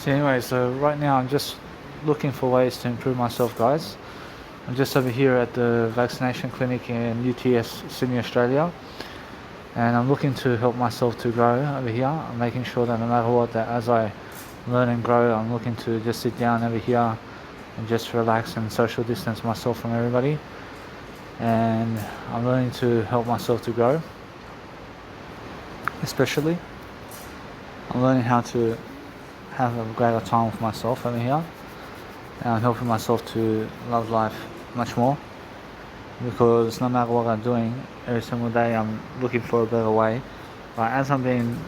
So anyway, so right now I'm just looking for ways to improve myself, guys. I'm just over here at the vaccination clinic in UTS, Sydney, Australia, and I'm looking to help myself to grow over here. I'm making sure that no matter what, that as I learn and grow, I'm looking to just sit down over here and just relax and social distance myself from everybody. And I'm learning to help myself to grow, especially. I'm learning how to have a greater time with myself over here. And I'm helping myself to love life much more, because no matter what I'm doing, every single day I'm looking for a better way. But as I've been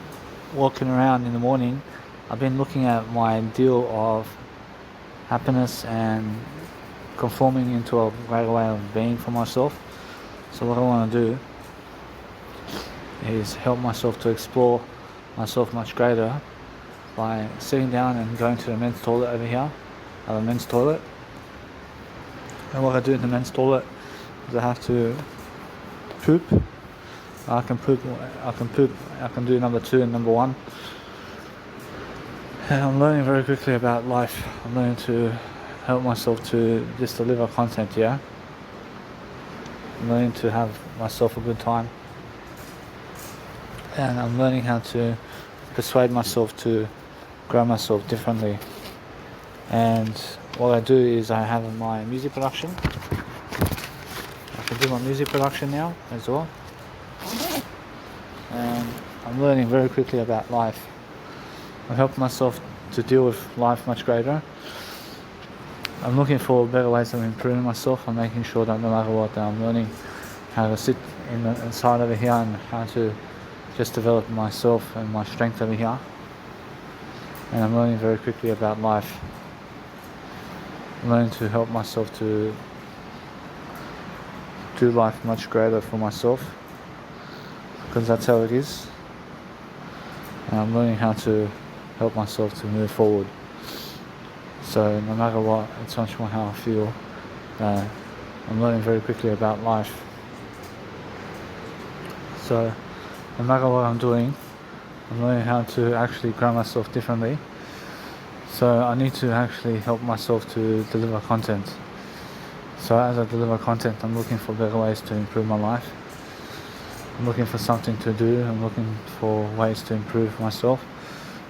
walking around in the morning, I've been looking at my ideal of happiness and conforming into a greater way of being for myself. So what I want to do is help myself to explore myself much greater by sitting down and going to the men's toilet over here. I have a men's toilet, and what I do in the men's toilet is I have to poop. I can do number 2 and number 1. And I'm learning very quickly about life. I'm learning to help myself to just deliver content, yeah? I'm learning to have myself a good time. And I'm learning how to persuade myself to grow myself differently. And what I do is I have my music production. I can do my music production now as well. And I'm learning very quickly about life. I'm helping myself to deal with life much greater. I'm looking for better ways of improving myself. I'm making sure that no matter what, that I'm learning how to sit inside over here and how to just develop myself and my strength over here. And I'm learning very quickly about life. I'm learning to help myself to do life much greater for myself, because that's how it is. And I'm learning how to help myself to move forward. So no matter what, it's much more how I feel. I'm learning very quickly about life. So no matter what I'm doing, I'm learning how to actually grow myself differently. So I need to actually help myself to deliver content. So as I deliver content, I'm looking for better ways to improve my life. I'm looking for something to do. I'm looking for ways to improve myself,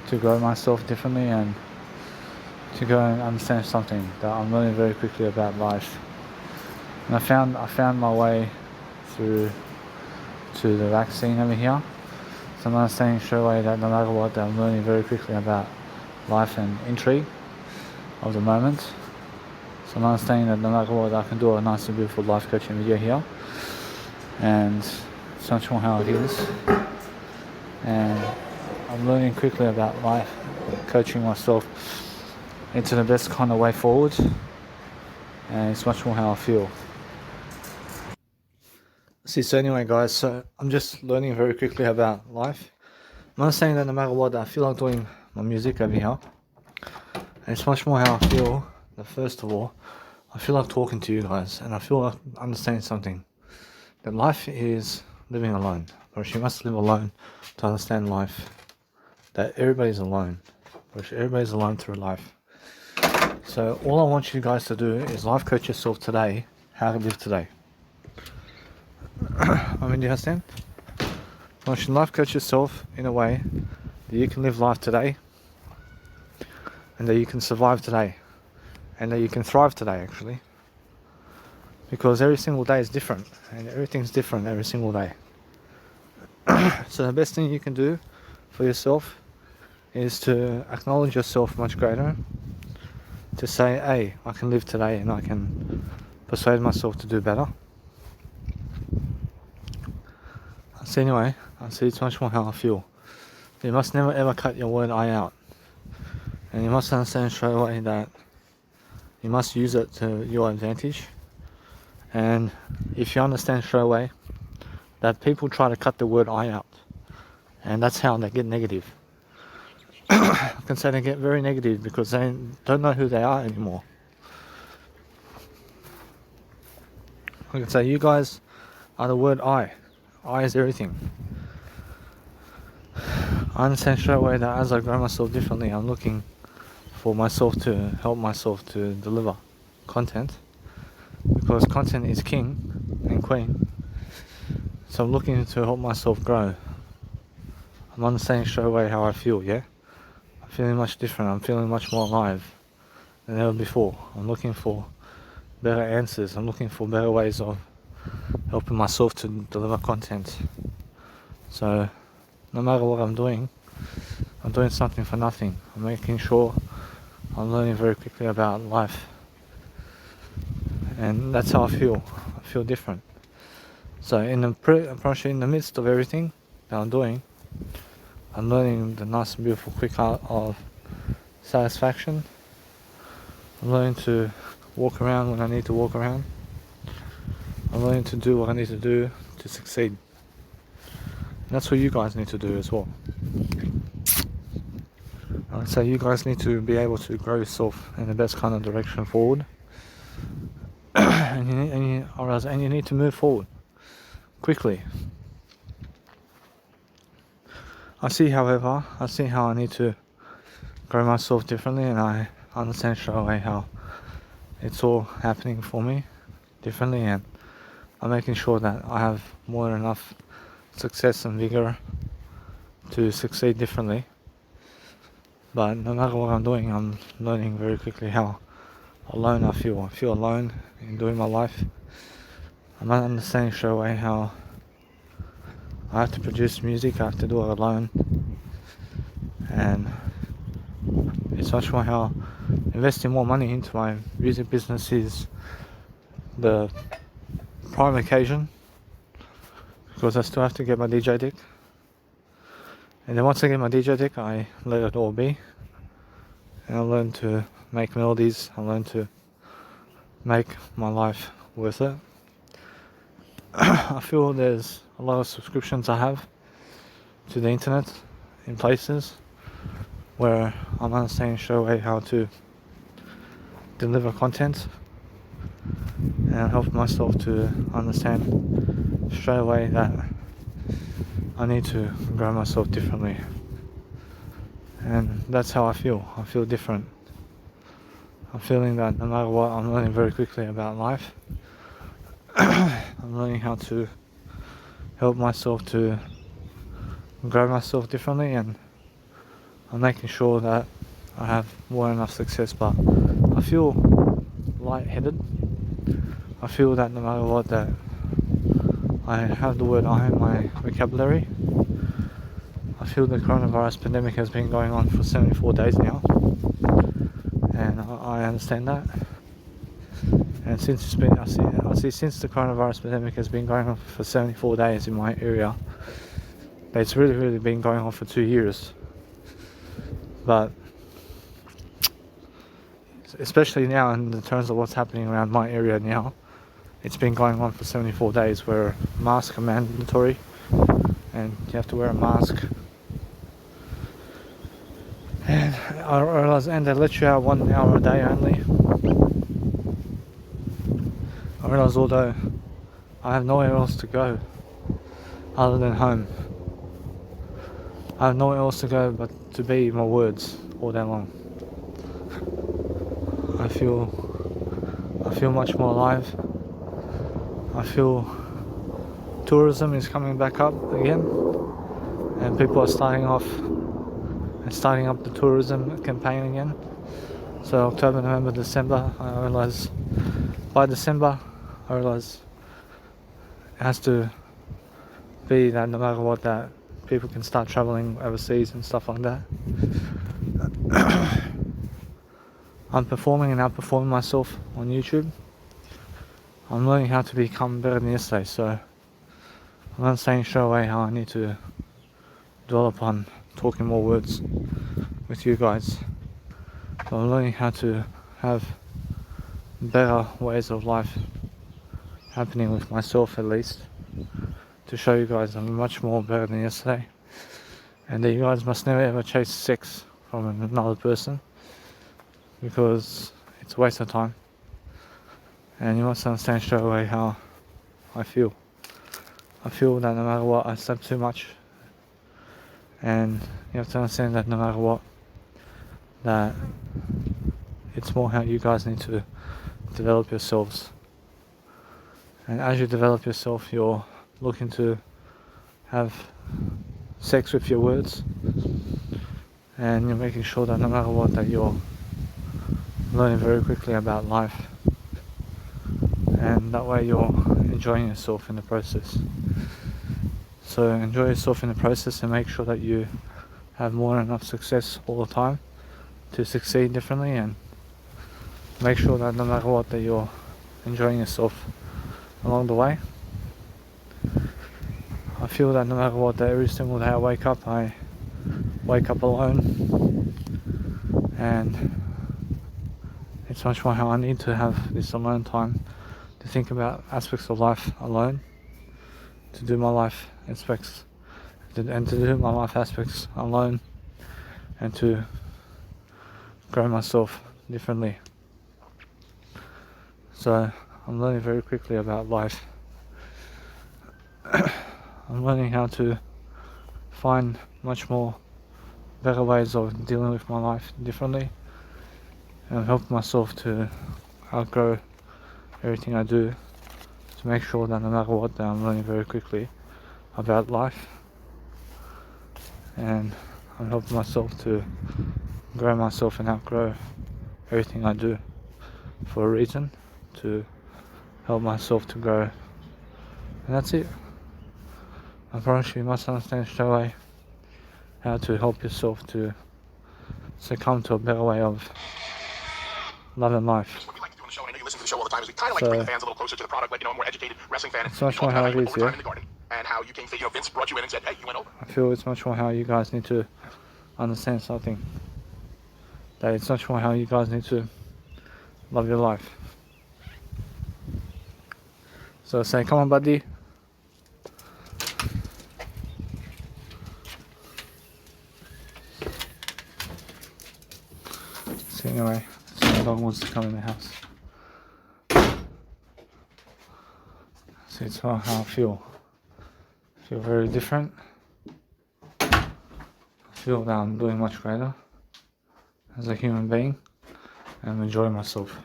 to grow myself differently, and to go and understand something that I'm learning very quickly about life. And I found my way through to the vaccine over here. So I'm understanding straight away that no matter what, that I'm learning very quickly about life and intrigue of the moment. So I'm understanding that no matter what, I can do a nice and beautiful life coaching video here. And it's much more how it is. And I'm learning quickly about life, coaching myself into the best kind of way forward. And it's much more how I feel. See, so anyway guys, so I'm just learning very quickly about life. I'm not saying that no matter what, I feel like doing my music over here. And it's much more how I feel that first of all, I feel like talking to you guys, and I feel like understanding something. That life is living alone, or you must live alone to understand life. That everybody's alone, or everybody's alone through life. So all I want you guys to do is life coach yourself today, how to live today. I mean, do you understand? I want you to life coach yourself in a way that you can live life today, and that you can survive today, and that you can thrive today, actually. Because every single day is different, and everything's different every single day. So the best thing you can do for yourself is to acknowledge yourself much greater, to say, hey, I can live today and I can persuade myself to do better. So anyway, I see it's much more how I feel. You must never ever cut your word I out. And you must understand straight away that you must use it to your advantage. And if you understand straight away that people try to cut the word I out, and that's how they get negative. I can say they get very negative because they don't know who they are anymore. I can say you guys are the word I. I is everything. I understand straight away that as I grow myself differently, I'm looking for myself to help myself to deliver content, because content is king and queen. So I'm looking to help myself grow. I'm understanding straight away how I feel, yeah? I'm feeling much different, I'm feeling much more alive than ever before. I'm looking for better answers, I'm looking for better ways of helping myself to deliver content. So no matter what I'm doing something for nothing. I'm making sure I'm learning very quickly about life. And that's how I feel. I feel different. So in the midst of everything that I'm doing, I'm learning the nice and beautiful quick art of satisfaction. I'm learning to walk around when I need to walk around. I'm learning to do what I need to do to succeed. And that's what you guys need to do as well. So you guys need to be able to grow yourself in the best kind of direction forward. and you need to move forward quickly. I see how I need to grow myself differently, and I understand straight away how it's all happening for me differently, and I'm making sure that I have more than enough success and vigor to succeed differently. But no matter what I'm doing, I'm learning very quickly how alone I feel. I feel alone in doing my life. I'm not understanding straight away how I have to produce music, I have to do it alone. And it's much more how investing more money into my music business is the prime occasion, because I still have to get my DJ deck. And then once I get my DJ deck, I let it all be. And I learn to make melodies, I learn to make my life worth it. I feel there's a lot of subscriptions I have to the internet in places where I'm understanding straight away how to deliver content, and I help myself to understand straight away that I need to grow myself differently. And that's how I feel. I feel different. I'm feeling that no matter what, I'm learning very quickly about life. I'm learning how to help myself to grow myself differently, and I'm making sure that I have more than enough success. But I feel lightheaded. I feel that no matter what, that I have the word I in my vocabulary. I feel the coronavirus pandemic has been going on for 74 days now, and I understand that. And since it's been, I see since the coronavirus pandemic has been going on for 74 days in my area, it's really been going on for 2 years. But especially now, in the terms of what's happening around my area now, it's been going on for 74 days where masks are mandatory and you have to wear a mask. And I realize, and they let you out 1 hour a day only. I realize, although I have nowhere else to go other than home, I have nowhere else to go but to be my words all day long. I feel much more alive. I feel tourism is coming back up again, and people are starting up the tourism campaign again. So October, November, December, I realize by December, it has to be that no matter what, that people can start traveling overseas and stuff like that. I'm performing and outperforming myself on YouTube. I'm learning how to become better than yesterday, so I'm not saying straight away how I need to dwell upon talking more words with you guys. But I'm learning how to have better ways of life happening with myself, at least, to show you guys I'm much more better than yesterday, and that you guys must never ever chase sex from another person, because it's a waste of time. And you must understand straight away how I feel. I feel that no matter what, I slept too much, and you have to understand that no matter what, that It's more how you guys need to develop yourselves. And as you develop yourself, you're looking to have sex with your words, and you're making sure that no matter what, that you're learning very quickly about life, and that way you're enjoying yourself in the process. So enjoy yourself in the process and make sure that you have more than enough success all the time to succeed differently, and make sure that no matter what, that you're enjoying yourself along the way. I feel that no matter what, that every single day I wake up alone, and it's much more how I need to have this alone time to think about aspects of life alone, to do my life aspects, and to do my life aspects alone, and to grow myself differently. So I'm learning very quickly about life. I'm learning how to find much more better ways of dealing with my life differently, and I'm helping myself to outgrow everything I do, to make sure that no matter what, that I'm learning very quickly about life, and I'm helping myself to grow myself and outgrow everything I do for a reason, to help myself to grow. And that's it. I promise you must understand straight away how to help yourself to succumb to a better way of loving life. What we like to do on the show, and I know you listen to the show all the time, is we kind of like to bring the fans a little closer to the product, let you know, a more educated wrestling fan. It's much more how it is, yeah. And how you came, Vince brought you in and said, hey, you went over. I feel it's much more how you guys need to understand something. That it's much more how you guys need to love your life. So say, come on, buddy. So anyway, so my dog wants to come in the house. So it's how I feel. I feel very different. I feel that I'm doing much greater as a human being, and I'm enjoying myself.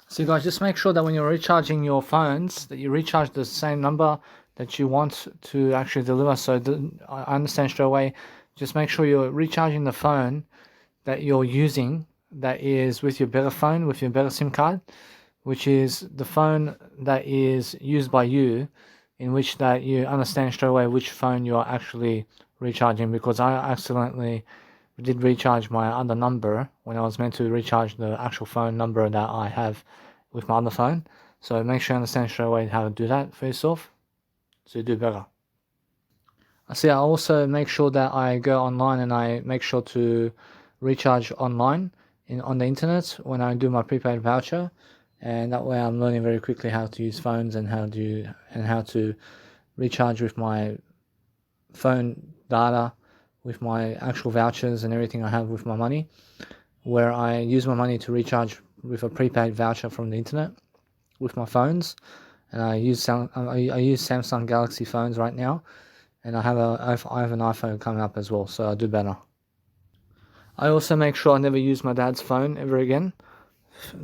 So you guys, just make sure that when you're recharging your phones, that you recharge the same number that you want to actually deliver. So I understand straight away, just make sure you're recharging the phone that you're using, that is with your better phone, with your better SIM card, which is the phone that is used by you, in which that you understand straight away which phone you're actually recharging, because I accidentally did recharge my other number when I was meant to recharge the actual phone number that I have with my other phone. So make sure you understand straight away how to do that for yourself, so you do better. I also make sure that I go online and I make sure to recharge online on the internet when I do my prepaid voucher, and that way I'm learning very quickly how to use phones and how to recharge with my phone data, with my actual vouchers and everything I have with my money, where I use my money to recharge with a prepaid voucher from the internet with my phones. And I use Samsung Galaxy phones right now, and I have an iPhone coming up as well, so I do better. I also make sure I never use my dad's phone ever again,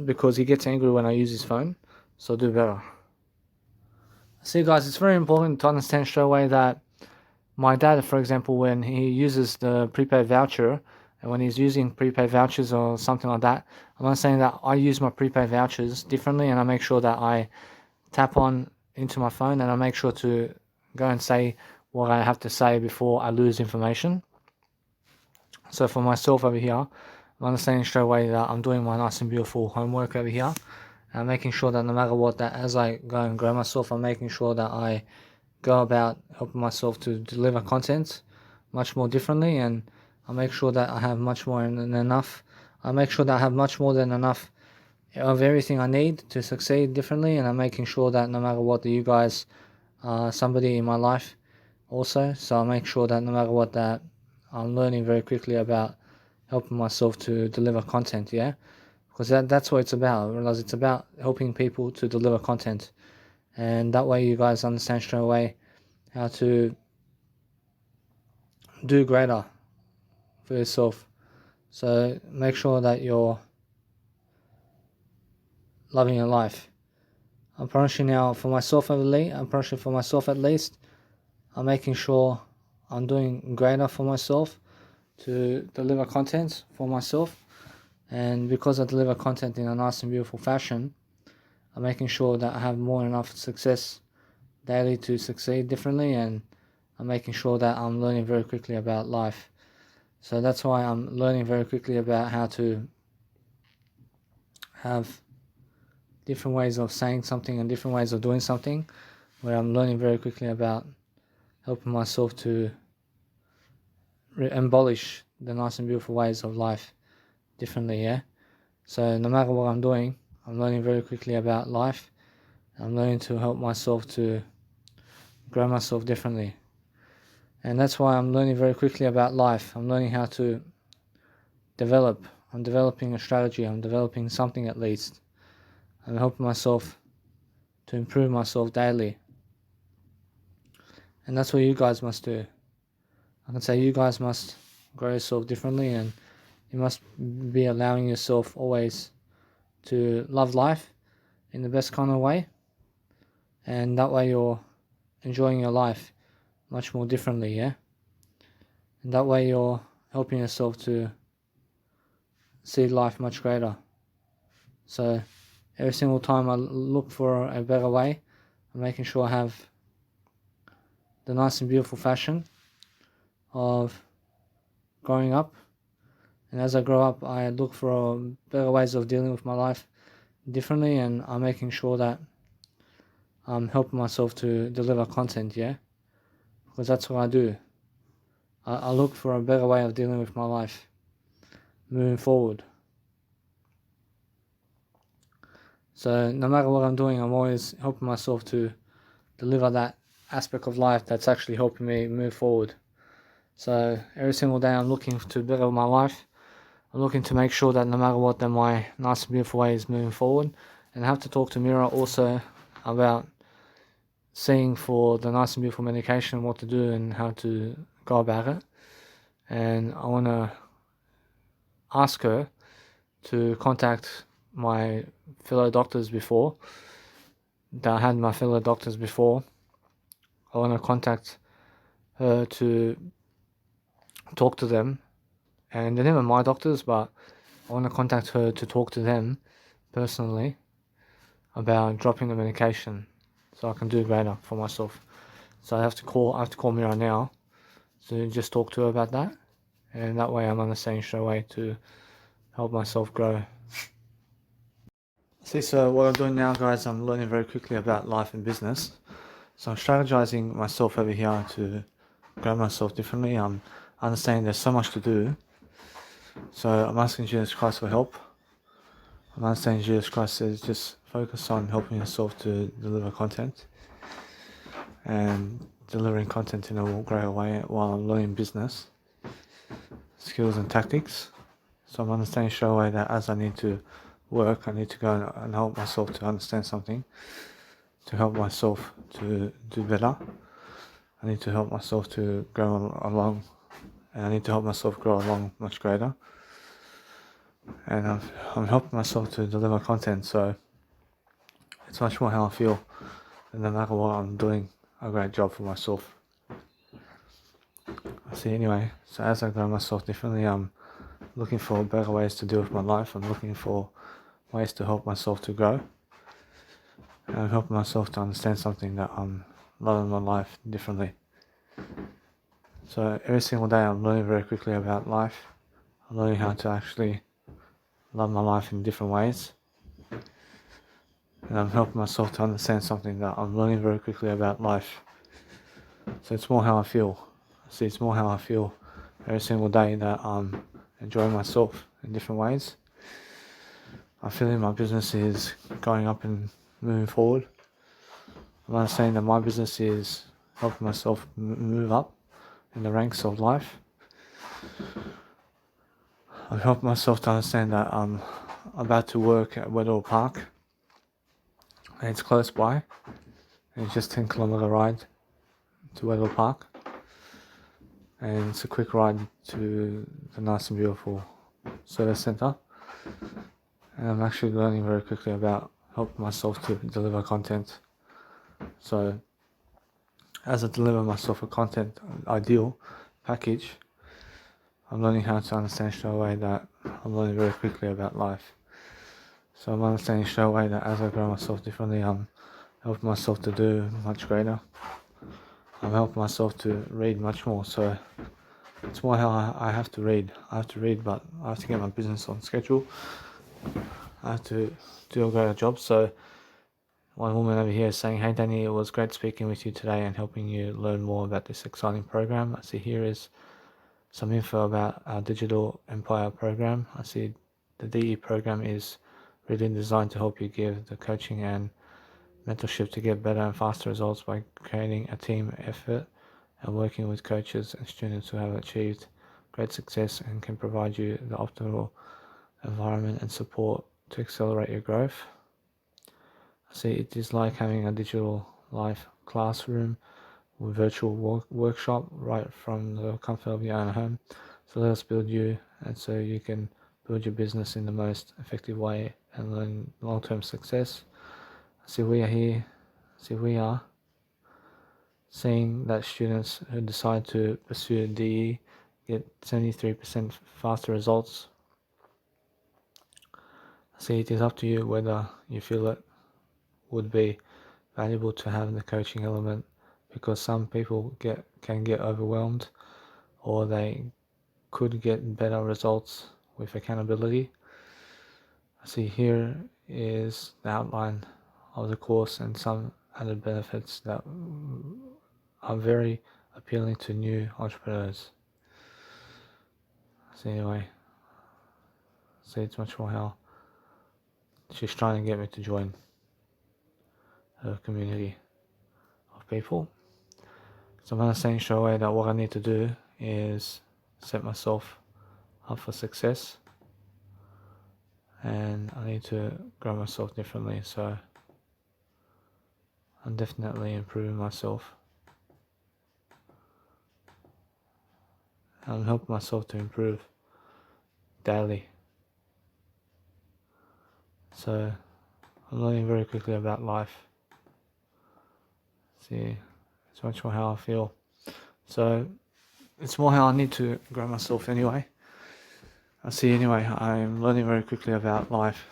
because he gets angry when I use his phone, so I do better. See guys, it's very important to understand straight away that my dad, for example, when he uses the prepaid voucher, and when he's using prepaid vouchers or something like that, I'm not saying that I use my prepaid vouchers differently, and I make sure that I tap on into my phone and I make sure to go and say what I have to say before I lose information. So for myself over here, I'm understanding straight away that I'm doing my nice and beautiful homework over here. And I'm making sure that no matter what, that as I go and grow myself, I'm making sure that I go about helping myself to deliver content much more differently, and I make sure that I have much more than enough. I make sure that I have much more than enough of everything I need to succeed differently, and I'm making sure that no matter what, that you guys are somebody in my life also. So I make sure that no matter what, that I'm learning very quickly about helping myself to deliver content, yeah? Because that's what it's about. I realize it's about helping people to deliver content. And that way you guys understand straight away how to do greater for yourself So make sure that you're loving your life. I'm promise you now, for myself at least, I'm making sure I'm doing greater for myself to deliver content for myself. And because I deliver content in a nice and beautiful fashion, I'm making sure that I have more than enough success daily to succeed differently, and I'm making sure that I'm learning very quickly about life. So that's why I'm learning very quickly about how to have different ways of saying something and different ways of doing something, where I'm learning very quickly about helping myself to embellish the nice and beautiful ways of life differently, yeah? So no matter what I'm doing, I'm learning very quickly about life. I'm learning to help myself to grow myself differently. And that's why I'm learning very quickly about life. I'm learning how to develop. I'm developing a strategy. I'm developing something at least. I'm helping myself to improve myself daily. And that's what you guys must do. I can say you guys must grow yourself differently, and you must be allowing yourself always to love life in the best kind of way. And that way you're enjoying your life much more differently, yeah? And that way you're helping yourself to see life much greater. So every single time I look for a better way, I'm making sure I have the nice and beautiful fashion of growing up. And as I grow up, I look for better ways of dealing with my life differently, and I'm making sure that I'm helping myself to deliver content, yeah? Because that's what I do. I look for a better way of dealing with my life moving forward. So no matter what I'm doing, I'm always helping myself to deliver that aspect of life that's actually helping me move forward. So every single day I'm looking to better my life. I'm looking to make sure that no matter what, that my nice and beautiful way is moving forward. And I have to talk to Mira also about seeing for the nice and beautiful medication, what to do and how to go about it. And I want to ask her to contact my fellow doctors before, that I had my fellow doctors before. I want to contact her to talk to them, and they're never my doctors, but I want to contact her to talk to them personally about dropping the medication so I can do greater for myself. So I have to call Mira now to just talk to her about that, and that way I'm understanding straight away to help myself grow. See, so what I'm doing now, guys, I'm learning very quickly about life and business. So I'm strategizing myself over here to grow myself differently. I'm understanding there's so much to do. So I'm asking Jesus Christ for help. I'm understanding Jesus Christ says just focus on helping yourself to deliver content and delivering content in a greater way while I'm learning business skills and tactics. So I'm understanding straight away that as I need to work, I need to go and help myself to understand something, to help myself to do better. I need to help myself to grow along, and I need to help myself grow along much greater. And I'm helping myself to deliver content, so it's much more how I feel, and no matter what, I'm doing a great job for myself. I see. Anyway, so as I grow myself differently, I'm looking for better ways to deal with my life. I'm looking for ways to help myself to grow. And I'm helping myself to understand something, that I'm loving my life differently. So every single day I'm learning very quickly about life. I'm learning how to actually love my life in different ways. And I'm helping myself to understand something, that I'm learning very quickly about life. So it's more how I feel. See, it's more how I feel every single day, that I'm enjoying myself in different ways. I'm feeling my business is going up and moving forward. I'm understanding that my business is helping myself move up in the ranks of life. I'm helping myself to understand that I'm about to work at Weddell Park, and it's close by. It's just 10-kilometer ride to Weddell Park, and it's a quick ride to the nice and beautiful service center, and I'm actually learning very quickly about helping myself to deliver content. So as I deliver myself a content ideal package, I'm learning how to understand straight away that I'm learning very quickly about life. So I'm understanding straight away that as I grow myself differently, I'm helping myself to do much greater. I'm helping myself to read much more. So it's more how I have to read. I have to read, but I have to get my business on schedule. I have to do a greater job. So one woman over here is saying, "Hey Danny, it was great speaking with you today and helping you learn more about this exciting program. I see here is some info about our Digital Empire program. I see the DE program is really designed to help you give the coaching and mentorship to get better and faster results by creating a team effort and working with coaches and students who have achieved great success and can provide you the optimal environment and support to accelerate your growth. I see it is like having a digital life classroom with virtual workshop right from the comfort of your own home. So let us build you, and so you can build your business in the most effective way and learn long-term success." See, we are here. See, we are seeing that students who decide to pursue DE get 73% faster results. See, it is up to you whether you feel it would be valuable to have the coaching element, because some people can get overwhelmed, or they could get better results with accountability. See, here is the outline of the course and some added benefits that are very appealing to new entrepreneurs. So anyway, see, it's much more how she's trying to get me to join her community of people. So I'm understanding straight away that what I need to do is set myself up for success, and I need to grow myself differently. So I'm definitely improving myself. I'm helping myself to improve daily. So I'm learning very quickly about life. See, it's much more how I feel. So it's more how I need to grow myself anyway. I see anyway, I'm learning very quickly about life.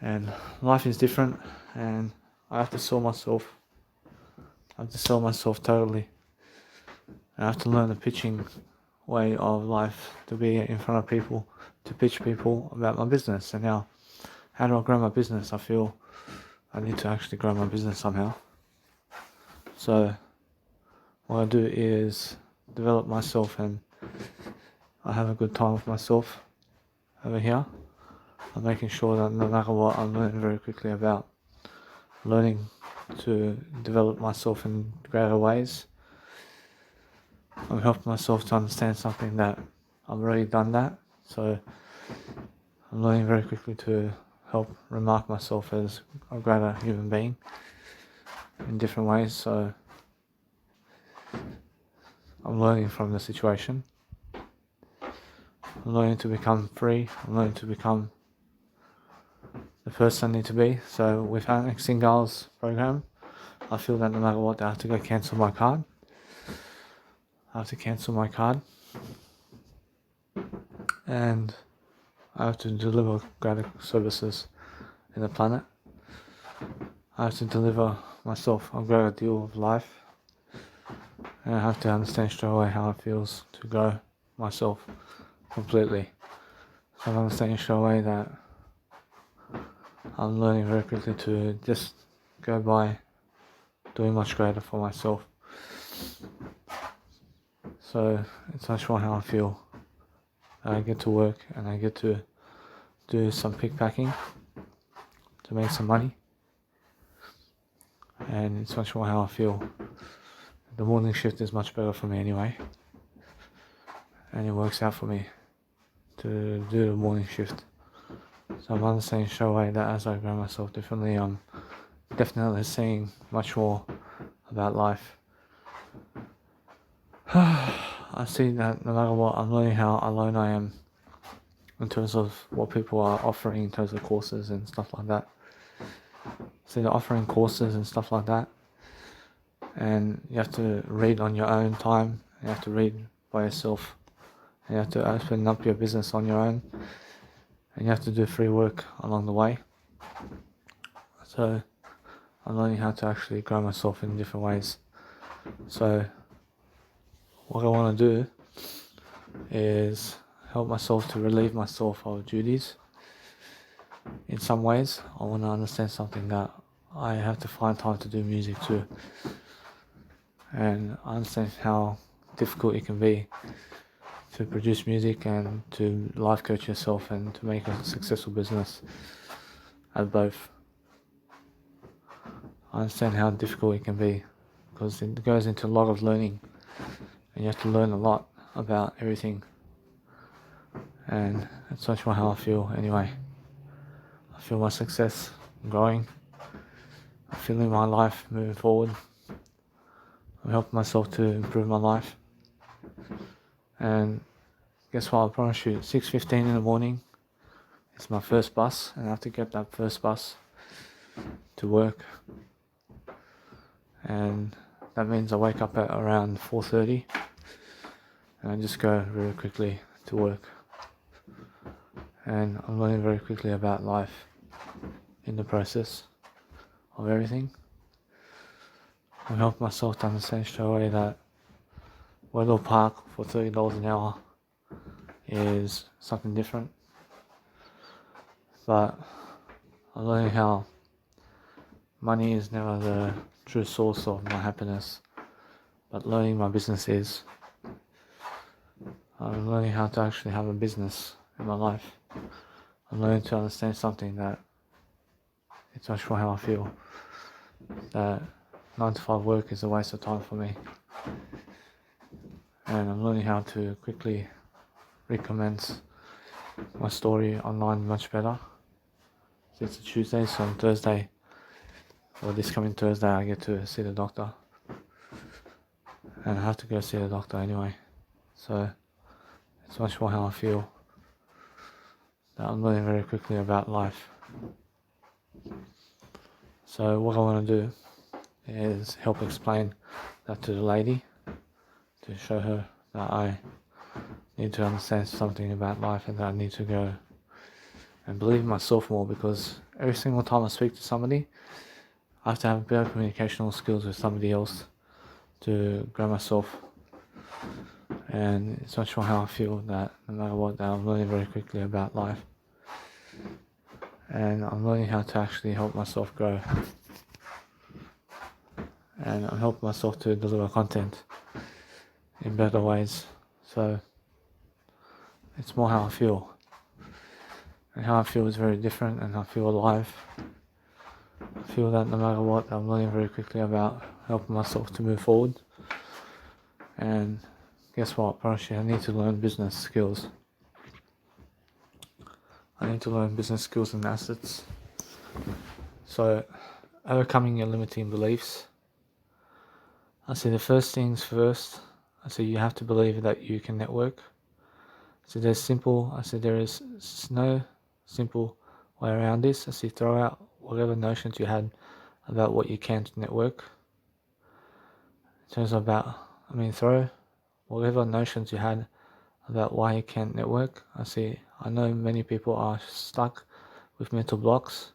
And life is different, and I have to sell myself. I have to sell myself totally. I have to learn the pitching way of life, to be in front of people, to pitch people about my business. And now, how do I grow my business? I feel I need to actually grow my business somehow. So what I do is develop myself, and I have a good time with myself over here. I'm making sure that no matter what, I'm learning very quickly about learning to develop myself in greater ways. I'm helping myself to understand something that I've already done that. So I'm learning very quickly to help remark myself as a greater human being in different ways. So I'm learning from the situation. I'm learning to become free. I'm learning to become the person I need to be. So with Alex Singal's program, I feel that no matter what, I have to go cancel my card. I have to cancel my card, and I have to deliver greater services in the planet. I have to deliver myself a greater deal of life, and I have to understand straight away how it feels to grow myself completely. So I'm understanding straight away that I'm learning very quickly to just go by doing much greater for myself. So it's much more how I feel. I get to work and I get to do some pickpacking to make some money, and it's much more how I feel. The morning shift is much better for me anyway, and it works out for me to do the morning shift. So I'm understanding straight away that as I grow myself differently, I'm definitely seeing much more about life. I see that no matter what, I'm learning how alone I am in terms of what people are offering in terms of courses and stuff like that. So they're offering courses and stuff like that, and you have to read on your own time, you have to read by yourself, and you have to open up your business on your own, and you have to do free work along the way. So I'm learning how to actually grow myself in different ways. So what I want to do is help myself to relieve myself of duties. In some ways, I want to understand something that I have to find time to do music too. And I understand how difficult it can be to produce music and to life coach yourself and to make a successful business at both. I understand how difficult it can be because it goes into a lot of learning and you have to learn a lot about everything. And that's much more how I feel anyway. I feel my success growing. I'm feeling my life moving forward. I'm helping myself to improve my life. And guess what? I promise you, 6:15 in the morning is my first bus, and I have to get that first bus to work. And that means I wake up at around 4:30, and I just go very quickly to work. And I'm learning very quickly about life in the process of everything. I'm helping myself to understand straight away that Wendell Park for $30 an hour is something different. But I'm learning how money is never the true source of my happiness, but learning my business is. I'm learning how to actually have a business in my life. I'm learning to understand something that it's much more how I feel, that 9 to 5 work is a waste of time for me. And I'm learning how to quickly recommence my story online much better. It's a Tuesday, so on Thursday, or this coming Thursday, I get to see the doctor. And I have to go see the doctor anyway. So it's much more how I feel, that I'm learning very quickly about life. So what I want to do is help explain that to the lady, to show her that I need to understand something about life and that I need to go and believe in myself more, because every single time I speak to somebody, I have to have better communicational skills with somebody else to grow myself. And it's much more how I feel, that no matter what, that I'm learning very quickly about life. And I'm learning how to actually help myself grow. And I'm helping myself to deliver content in better ways. So it's more how I feel. And how I feel is very different, and I feel alive. I feel that no matter what, I'm learning very quickly about helping myself to move forward. And guess what? Apparently I need to learn business skills. I need to learn business skills and assets. So, overcoming your limiting beliefs. I say the first things first. I say you have to believe that you can network. I say there is no simple way around this. I say throw out whatever notions you had about what you can to network. In terms of throw whatever notions you had about why you can't network. I know many people are stuck with mental blocks.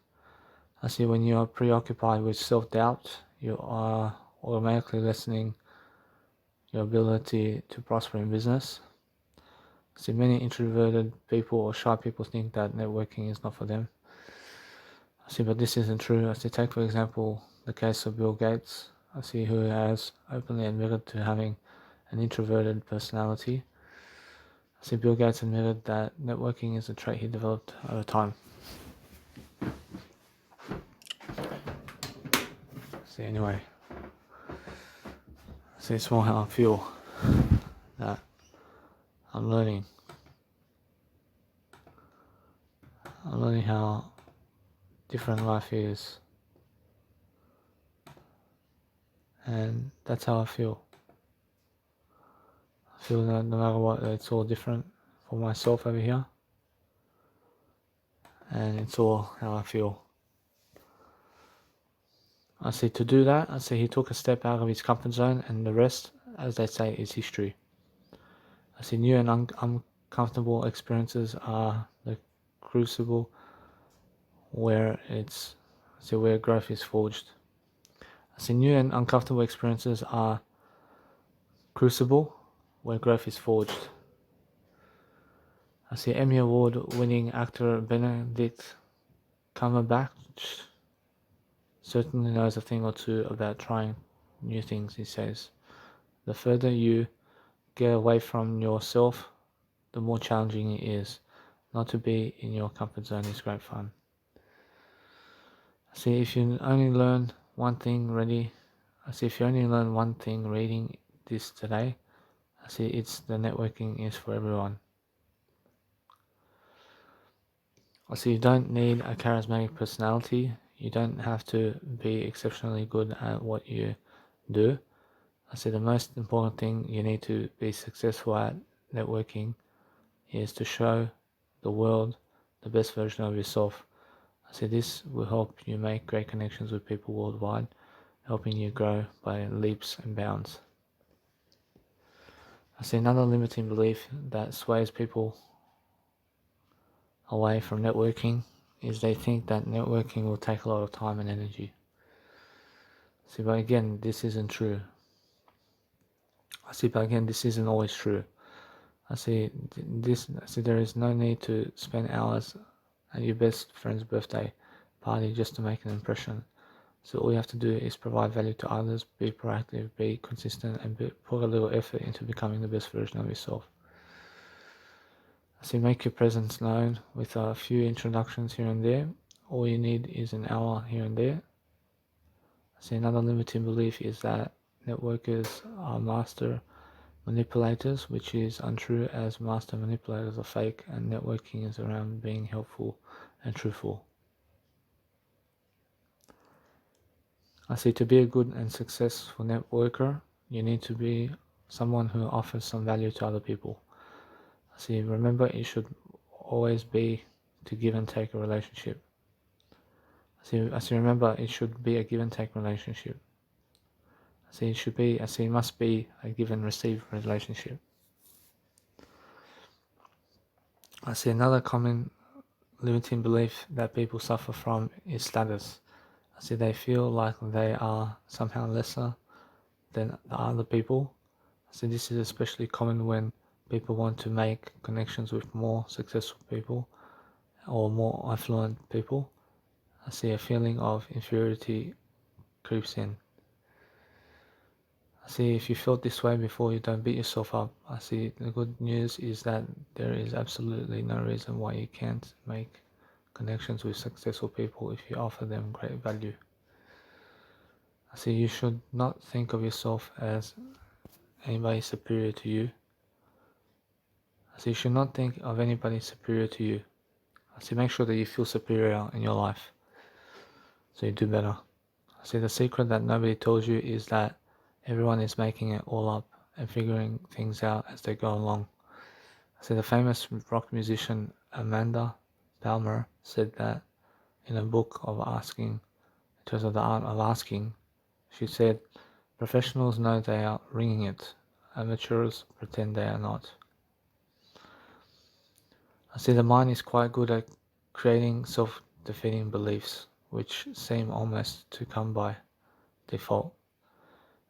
I see when you are preoccupied with self-doubt, you are automatically lessening your ability to prosper in business. I see many introverted people or shy people think that networking is not for them. I see, but this isn't true. I see, take for example the case of Bill Gates. I see, who has openly admitted to having an introverted personality. I see Bill Gates admitted that networking is a trait he developed over time. See, anyway, it's more how I feel, that I'm learning how different life is, and that's how I feel. I feel that no matter what, it's all different for myself over here. and it's all how I feel. I see to do that, I see he took a step out of his comfort zone, and the rest, as they say, is history. I see new and uncomfortable experiences are the crucible where where growth is forged. I see new and uncomfortable experiences are crucible where growth is forged. I see Emmy Award winning actor Benedict Cumberbatch certainly knows a thing or two about trying new things, he says. The further you get away from yourself, the more challenging it is. Not to be in your comfort zone is great fun. See, if you only learn one thing reading this today, I see it's the networking is for everyone. I see you don't need a charismatic personality. You don't have to be exceptionally good at what you do. I see the most important thing you need to be successful at networking is to show the world the best version of yourself. I see this will help you make great connections with people worldwide, helping you grow by leaps and bounds. I see another limiting belief that sways people away from networking is they think that networking will take a lot of time and energy. See, but again, this isn't true. This isn't always true. I see there is no need to spend hours at your best friend's birthday party just to make an impression. So all you have to do is provide value to others, be proactive, be consistent, and put a little effort into becoming the best version of yourself. So make your presence known with a few introductions here and there. All you need is an hour here and there. See, another limiting belief is that networkers are master manipulators, which is untrue, as master manipulators are fake and networking is around being helpful and truthful. I see to be a good and successful networker, you need to be someone who offers some value to other people. I see, remember, it should always be to give and take a relationship. I see, remember, it should be a give and take relationship. It must be a give and receive relationship. I see another common limiting belief that people suffer from is status. I see they feel like they are somehow lesser than the other people. I see this is especially common when people want to make connections with more successful people or more affluent people. I see a feeling of inferiority creeps in. I see if you felt this way before, you don't beat yourself up. I see the good news is that there is absolutely no reason why you can't make connections with successful people if you offer them great value. I see you should not think of yourself as anybody superior to you. I see you should not think of anybody superior to you. I see make sure that you feel superior in your life so you do better. I see the secret that nobody tells you is that everyone is making it all up and figuring things out as they go along. I see the famous rock musician Amanda Palmer said that in a book of asking, in terms of the art of asking, she said, professionals know they are ringing it, amateurs pretend they are not. I see the mind is quite good at creating self-defeating beliefs, which seem almost to come by default.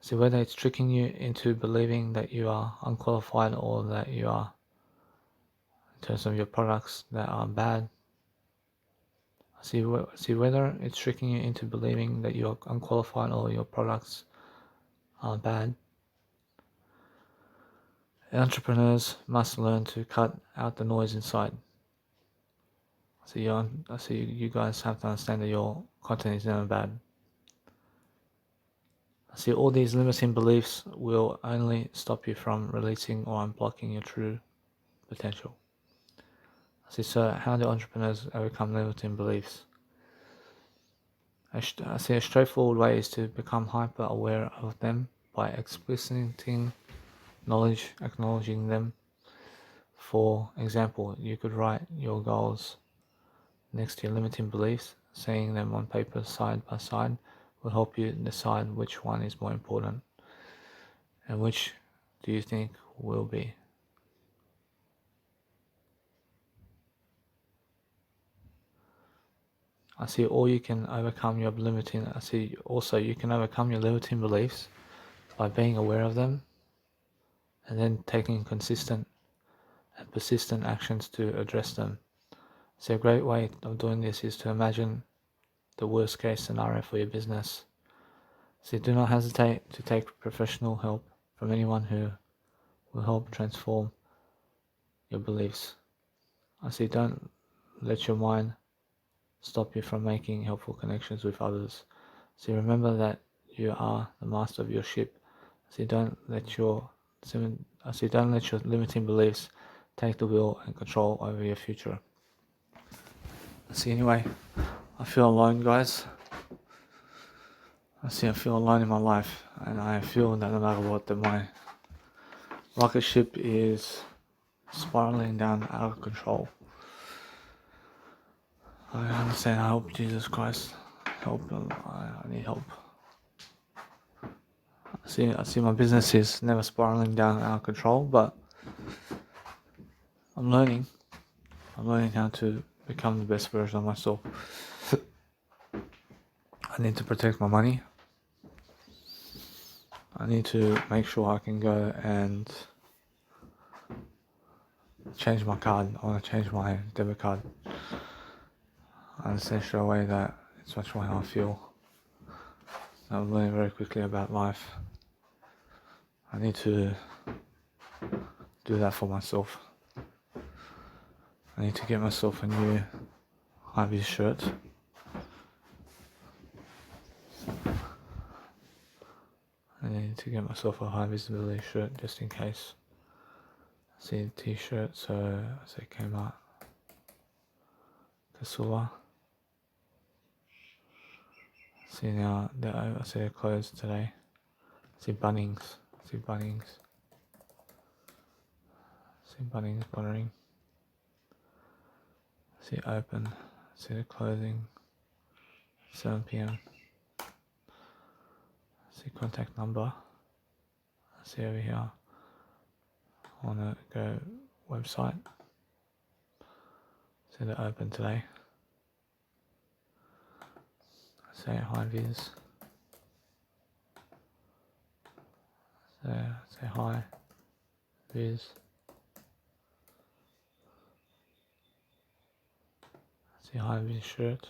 See, whether it's tricking you into believing that you are unqualified or that you are, in terms of your products, that are bad. See whether it's tricking you into believing that you're unqualified or your products are bad. Entrepreneurs must learn to cut out the noise inside. So you guys have to understand that your content is never bad. See, all these limiting beliefs will only stop you from releasing or unblocking your true potential. So how do entrepreneurs overcome limiting beliefs? I see a straightforward way is to become hyper aware of them by expliciting knowledge, acknowledging them. For example, you could write your goals next to your limiting beliefs. Seeing them on paper side by side will help you decide which one is more important and which do you think will be. I see all you can overcome your limiting. I see also you can overcome your limiting beliefs by being aware of them and then taking consistent and persistent actions to address them. So a great way of doing this is to imagine the worst case scenario for your business. So do not hesitate to take professional help from anyone who will help transform your beliefs. I say don't let your mind stop you from making helpful connections with others. So remember that you are the master of your ship. So don't let your limiting beliefs take the wheel and control over your future. See, anyway, I feel alone, guys. I feel alone in my life, and I feel that no matter what, that my rocket ship is spiraling down out of control. I understand. I hope Jesus Christ help. I need help. I see my business is never spiraling down out of control, but I'm learning. I'm learning how to become the best version of myself. I need to protect my money. I need to make sure I can go and change my card. I want to change my debit card. I understand straight away that it's much more how I feel. I'm learning very quickly about life. I need to do that for myself. I need to get myself a new high-vis shirt. I need to get myself a high visibility shirt just in case. I see a t-shirt, so I say Kmart, Kasula. See now, I see they're closed today. I see Bunnings, See Bunnings Bunnering. See open, see the closing, 7 p.m. See contact number. See over here. I wanna go website. See they're open today. Say hi vis. Say hi vis. See high vis shirt.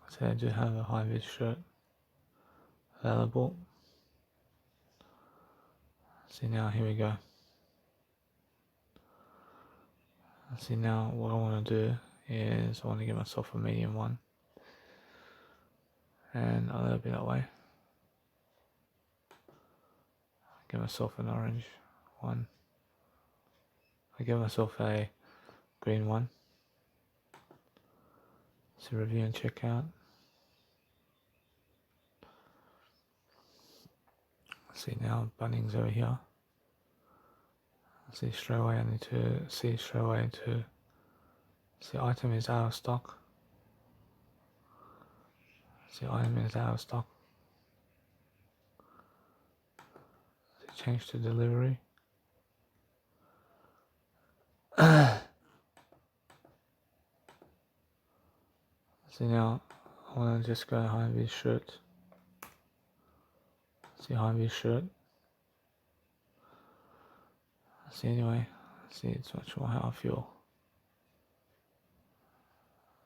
So I do have a high vis shirt available. See now, here we go. See now, what I want to do is I want to get myself a medium one, and a little bit that way. Get myself an orange one. I get myself a green one. See review and checkout. See now, Bunnings over here. See straight away, I need to see straight away to see item is out of stock. See item is out of stock. See change to delivery. See now, I want to just go high vis shirt. See high vis shirt. See anyway, see it's much more how I feel.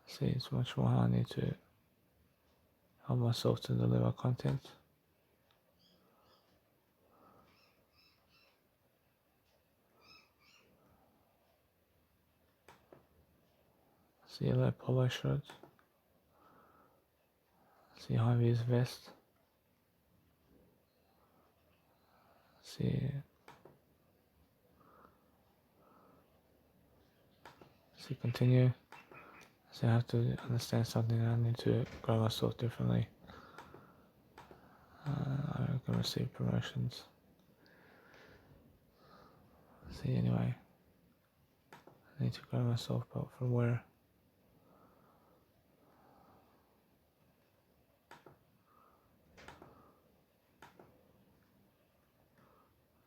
See it's much more how I need to help myself to deliver content. See yellow polo shirt. See high vis vest. See continue. So I have to understand something. I need to grow myself differently. I can receive promotions. See anyway. I need to ground myself, but from where?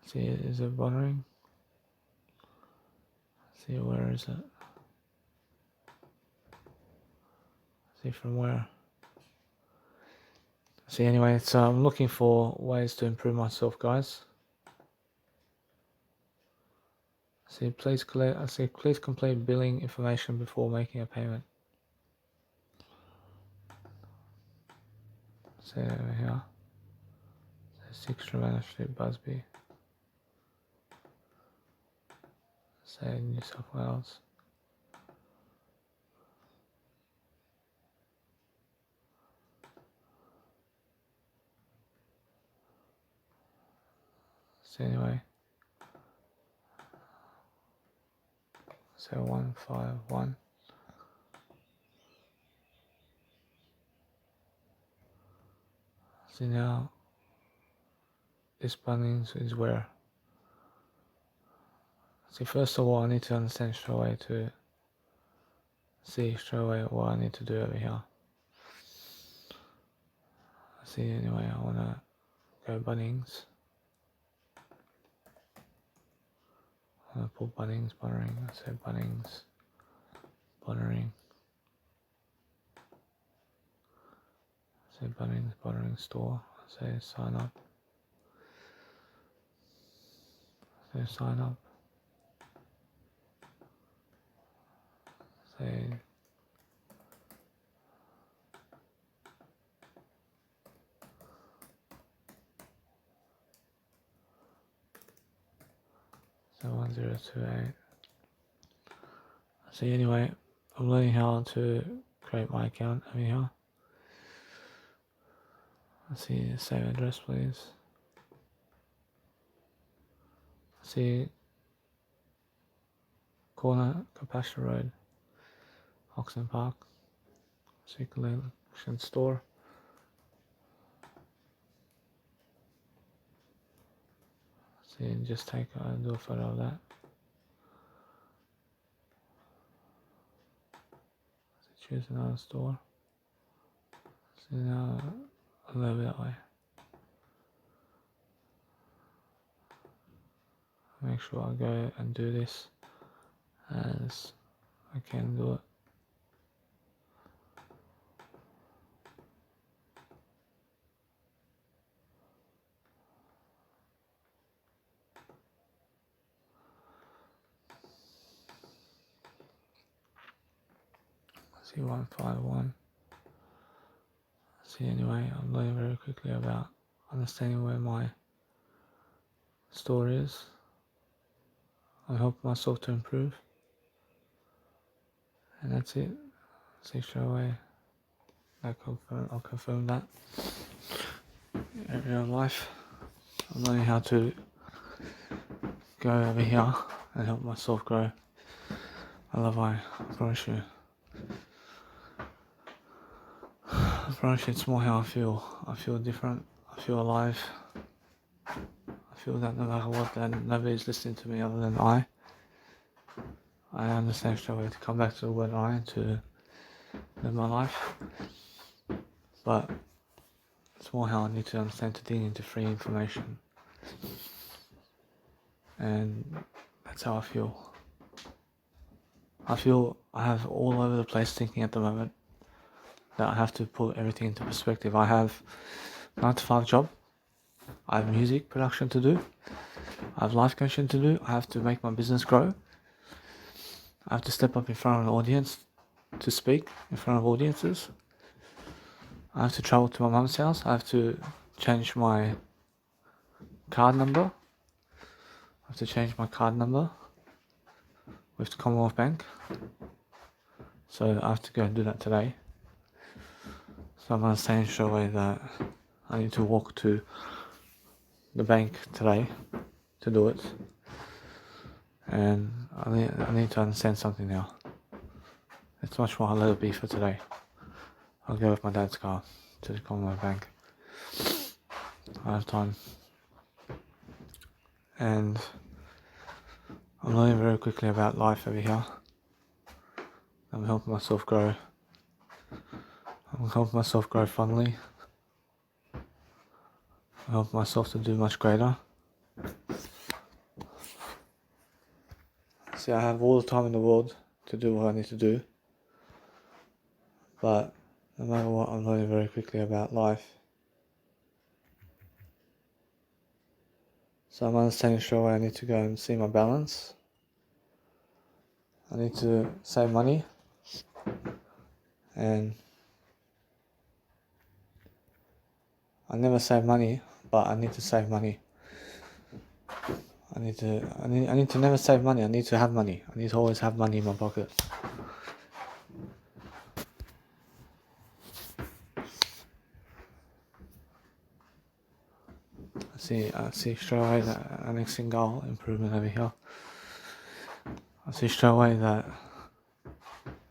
See, is it bothering? See, where is it? See, from where? See, anyway, so I'm looking for ways to improve myself, guys. See, please complete billing information before making a payment. See over here. 6 Trevana Street, Busby. Say New South Wales. So anyway, so 151. See now, this Bunnings is where. See, first of all, I need to understand straight away to see straight away what I need to do over here. See, anyway, I wanna go Bunnings. I'm gonna put Bunnings, Bunnering. I say Bunnings, Bunnering. I say Bunnings, Bunnering store. I say sign up. I say sign up. Say so 1028. See, anyway, I'm learning how to create my account over here. Let's see, save address, please. See, corner, Compassion Road, Oxon Park. See, collection store. See, just do a photo of that. See, choose another store. See, now a little bit that way. Make sure I go and do this as I can do it. See, 151. See, anyway, I'm learning very quickly about understanding where my store is. I help myself to improve, and that's it. See, straight away, I'll confirm that in real life. I'm learning how to go over here and help myself grow. I love I promise you. I promise you, it's more how I feel. I feel different. I feel alive. I feel that no matter what, that nobody's listening to me other than I understand straight away to come back to the word I to live my life. But it's more how I need to understand to dig into free information. And that's how I feel. I feel I have all over the place thinking at the moment that I have to put everything into perspective. I have 9-to-5 job. I have music production to do. I have life coaching to do. I have to make my business grow. I have to step up in front of an audience to speak in front of audiences. I have to travel to my mum's house. I have to change my card number. I have to change my card number with the Commonwealth Bank. So I have to go and do that today. So I'm understanding straight away that I need to walk to the bank today to do it. And I need to understand something now. It's much more, I'll let it be for today. I'll go with my dad's car to the Commonwealth Bank. I have time. And I'm learning very quickly about life over here. I'm helping myself grow. I'm helping myself grow fondly. I'm helping myself to do much greater. See, I have all the time in the world to do what I need to do. But no matter what, I'm learning very quickly about life. So I'm understanding straight away I need to go and see my balance. I need to save money. And I never save money, but I need to save money. I need to never save money. I need to have money. I need to always have money in my pocket. I see straight away that an next goal improvement over here. I see straight away that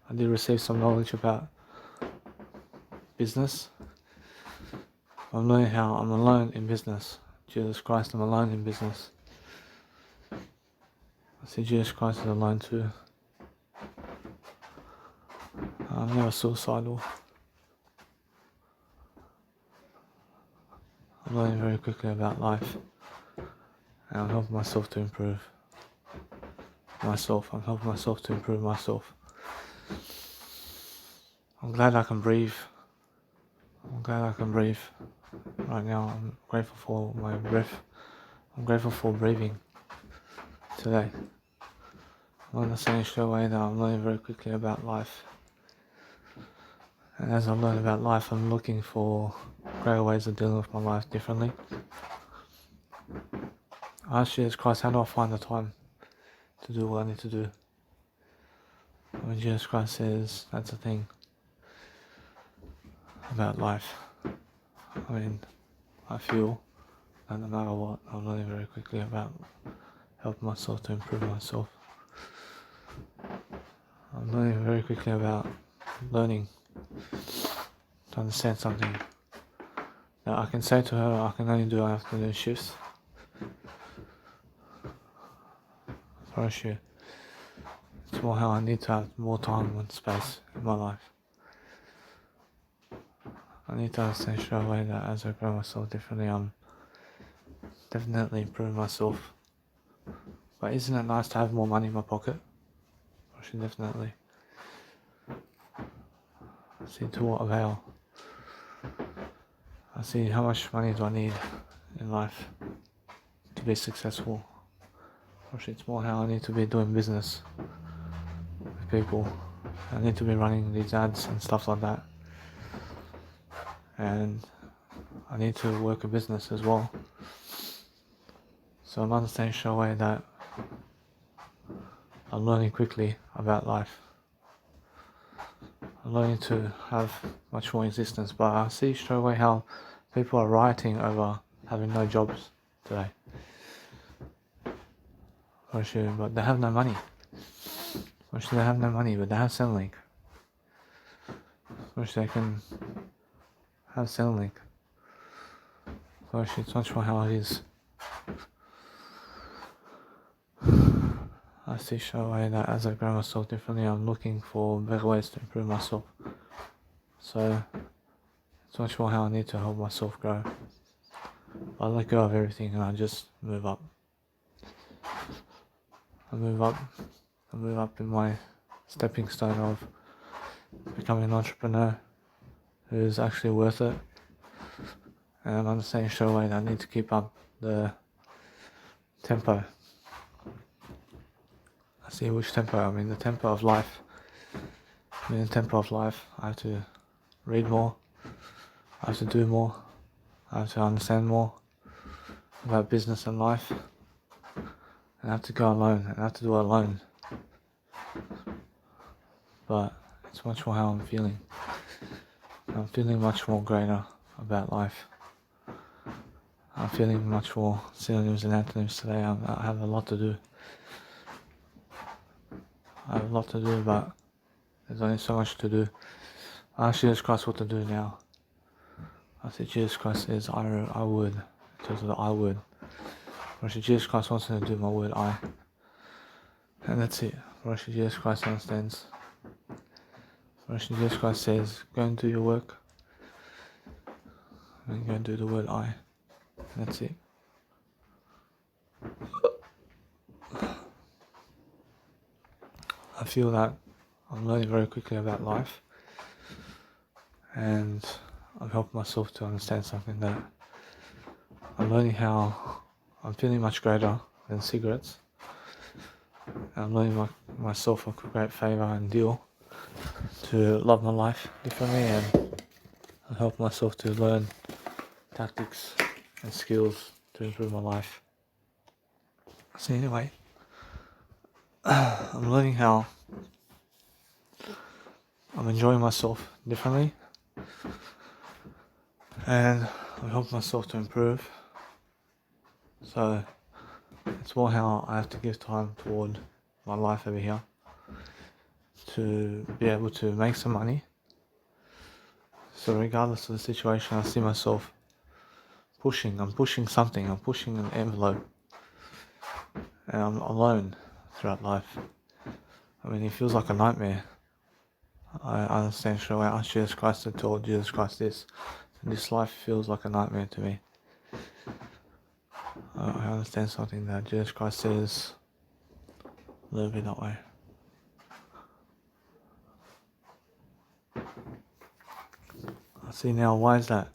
I did receive some knowledge about business. I'm learning how I'm alone in business. Jesus Christ, I'm alone in business. I see Jesus Christ is alone too. I'm never suicidal. I'm learning very quickly about life. And I'm helping myself to improve myself. I'm helping myself to improve myself. I'm glad I can breathe. I'm glad I can breathe. Right now, I'm grateful for my breath. I'm grateful for breathing today. I'm understanding straight away that I'm learning very quickly about life. And as I learn about life, I'm looking for greater ways of dealing with my life differently. I ask Jesus Christ, how do I find the time to do what I need to do? When Jesus Christ says that's the thing about life. I mean, I feel that no matter what, I'm learning very quickly about helping myself to improve myself. I'm learning very quickly about learning to understand something that I can say to her I can only do afternoon shifts. For a sure. It's more how I need to have more time and space in my life. I need to understand straight away that as I grow myself differently, I'm definitely improving myself. But isn't it nice to have more money in my pocket? I should definitely. I see to what avail. I see how much money do I need in life to be successful. Or it's more how I need to be doing business with people. I need to be running these ads and stuff like that. And I need to work a business as well. So I'm understanding straight away that I'm learning quickly about life. I'm learning to have much more existence, but I see straight away how people are rioting over having no jobs today. For sure, but they have no money. For sure, they have no money, but they have Centrelink. For sure, they can have Centrelink. For sure, it's much more how it is. I see straight away that as I grow myself differently, I'm looking for better ways to improve myself. So it's much more how I need to help myself grow. I let go of everything and I just move up. I move up in my stepping stone of becoming an entrepreneur who's actually worth it. And I'm understanding straight away that I need to keep up the tempo. I see which tempo. I mean the tempo of life. I have to read more. I have to do more. I have to understand more about business and life. And I have to go alone. And I have to do it alone. But it's much more how I'm feeling. I'm feeling much more greater about life. I'm feeling much more synonyms and antonyms today. I have a lot to do. I have a lot to do, but there's only so much to do. I ask Jesus Christ what to do now. I said Jesus Christ says I would. In terms of the I would. Or Jesus Christ wants me to do my word I. And that's it. Or Jesus Christ understands Actually, Jesus Christ says, go and do your work, and go and do the word I. That's it. I feel that I'm learning very quickly about life, and I've helped myself to understand something, that I'm learning how I'm feeling much greater than cigarettes. I'm learning myself a great favour and deal to love my life differently, and I help myself to learn tactics and skills to improve my life. So anyway, I'm learning how I'm enjoying myself differently, and I help myself to improve. So it's more how I have to give time toward my life over here to be able to make some money. So regardless of the situation, I see myself I'm pushing something, I'm pushing an envelope, and I'm alone throughout life. I mean, it feels like a nightmare. I understand straight away, ask Jesus Christ and told Jesus Christ this. This life feels like a nightmare to me. I understand something that Jesus Christ says, live it that way. I see now, why is that?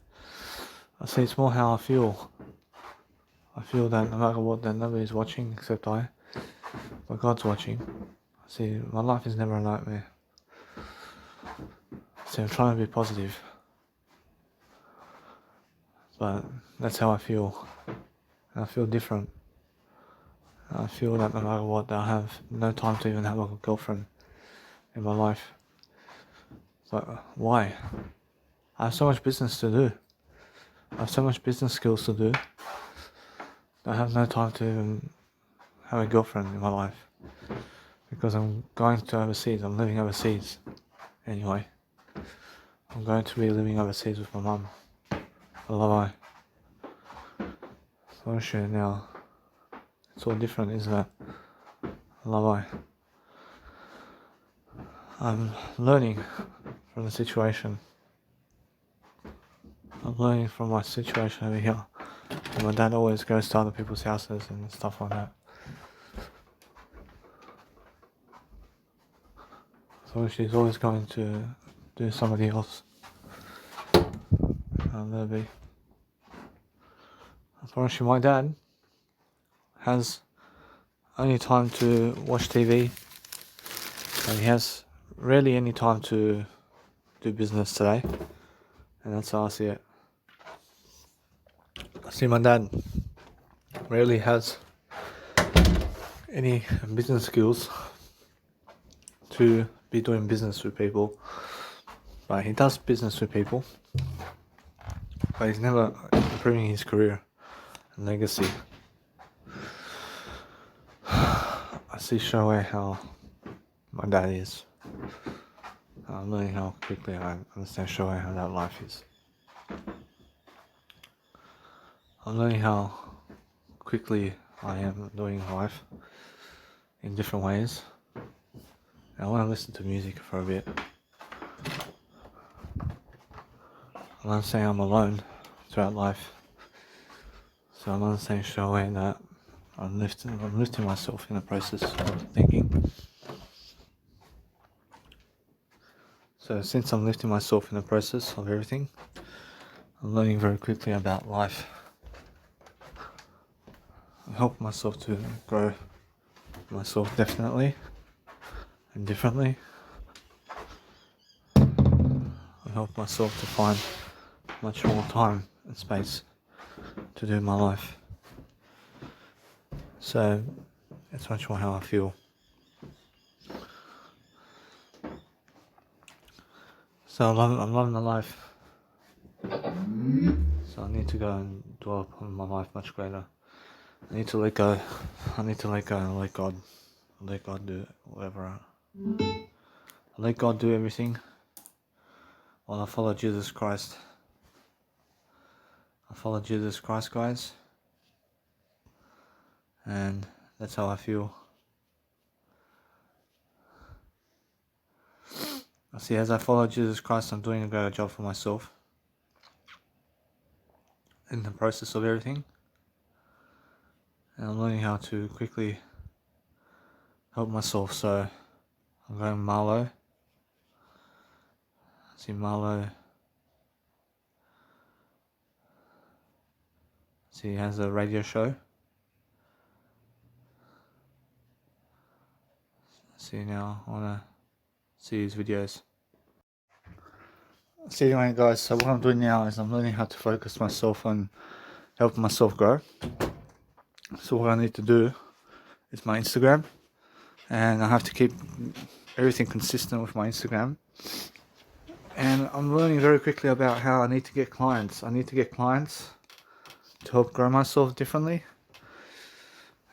I see it's more how I feel. I feel that no matter what, that nobody's watching except I, but God's watching. I see my life is never a nightmare. So I'm trying to be positive, but that's how I feel. And I feel different. I feel that no matter what, I have no time to even have a girlfriend in my life. But why? I have so much business to do. I have so much business skills to do. I have no time to even have a girlfriend in my life. Because I'm going to overseas, I'm living overseas. Anyway, I'm going to be living overseas with my mum. I love I. So I'll show you now. It's all different, isn't it? I love I. I'm learning from the situation. I'm learning from my situation over here. And my dad always goes to other people's houses and stuff like that. So she's always going to do somebody else. That'll be. Unfortunately, my dad has only time to watch TV, and he has rarely any time to do business today, and that's how I see it. I see my dad rarely has any business skills to be doing business with people, but he does business with people, but he's never improving his career and legacy. I see straight away how my dad is. I'm learning how quickly I understand straight away how that life is. I'm learning how quickly I am doing life in different ways. I want to listen to music for a bit. I'm not saying I'm alone throughout life. So I'm not saying straight away that I'm lifting myself in the process of thinking. So since I'm lifting myself in the process of everything, I'm learning very quickly about life. I help myself to grow myself definitely and differently. I help myself to find much more time and space to do my life. So it's much more how I feel. So I'm loving the life. So I need to go and dwell upon my life much greater. I need to let go. I need to let go and let God. Let God do whatever. I let God do everything. While I follow Jesus Christ. I follow Jesus Christ, guys. And that's how I feel. See, as I follow Jesus Christ, I'm doing a greater job for myself in the process of everything. And I'm learning how to quickly help myself. So I'm going Marlow. See Marlow. See, he has a radio show. See, now I want to see his videos. See, anyway guys, so what I'm doing now is I'm learning how to focus myself on helping myself grow. So what I need to do is my Instagram, and I have to keep everything consistent with my Instagram. And I'm learning very quickly about how I need to get clients. I need to get clients to help grow myself differently,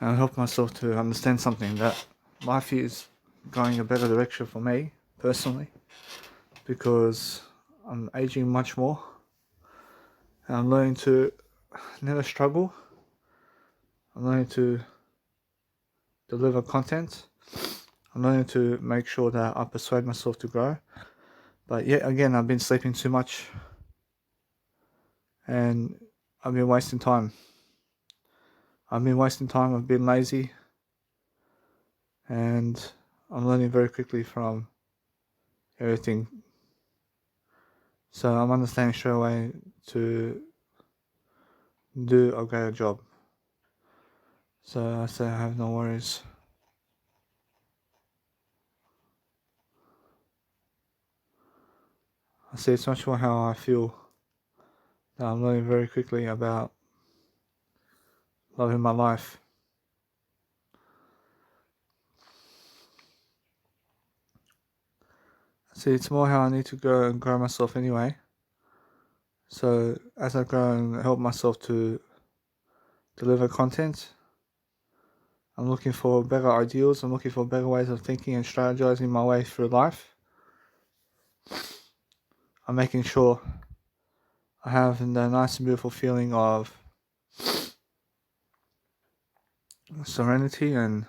and help myself to understand something, that life is going a better direction for me personally, because I'm aging much more, and I'm learning to never struggle. I'm learning to deliver content. I'm learning to make sure that I persuade myself to grow. But yet again, I've been sleeping too much, and I've been wasting time. I've been lazy, and I'm learning very quickly from everything. So I'm understanding straight away to do a greater job. So I say I have no worries. I see it's much more how I feel, that I'm learning very quickly about loving my life. See, it's more how I need to go and grow myself anyway. So as I grow and help myself to deliver content, I'm looking for better ideals. I'm looking for better ways of thinking and strategizing my way through life. I'm making sure I have the nice and beautiful feeling of serenity, and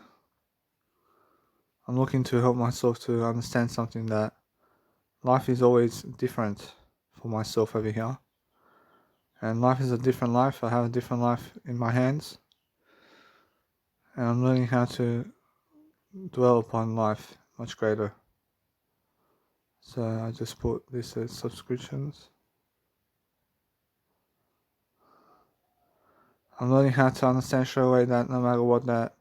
I'm looking to help myself to understand something, that life is always different for myself over here. And life is a different life. I have a different life in my hands. And I'm learning how to dwell upon life much greater. So I just put this as subscriptions. I'm learning how to understand straight away that no matter what, that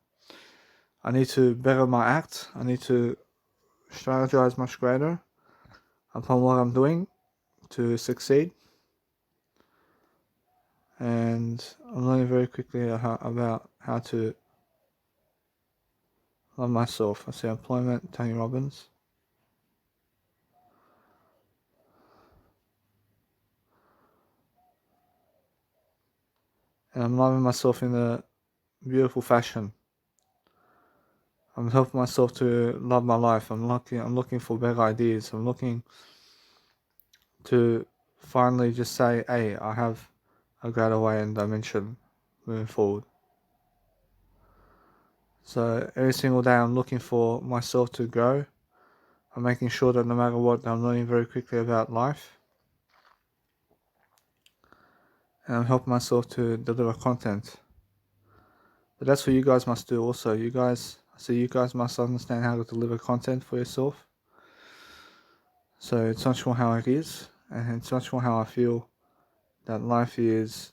I need to better my act. I need to strategize much greater upon what I'm doing to succeed. And I'm learning very quickly about how to love myself. I see employment, Tony Robbins. And I'm loving myself in a beautiful fashion. I'm helping myself to love my life. I'm looking for better ideas. I'm looking to finally just say, hey, I have a greater way and dimension moving forward. So every single day I'm looking for myself to grow. I'm making sure that no matter what, I'm learning very quickly about life. And I'm helping myself to deliver content. But that's what you guys must do also. You guys must understand how to deliver content for yourself. So it's much more how it is, and it's much more how I feel that life is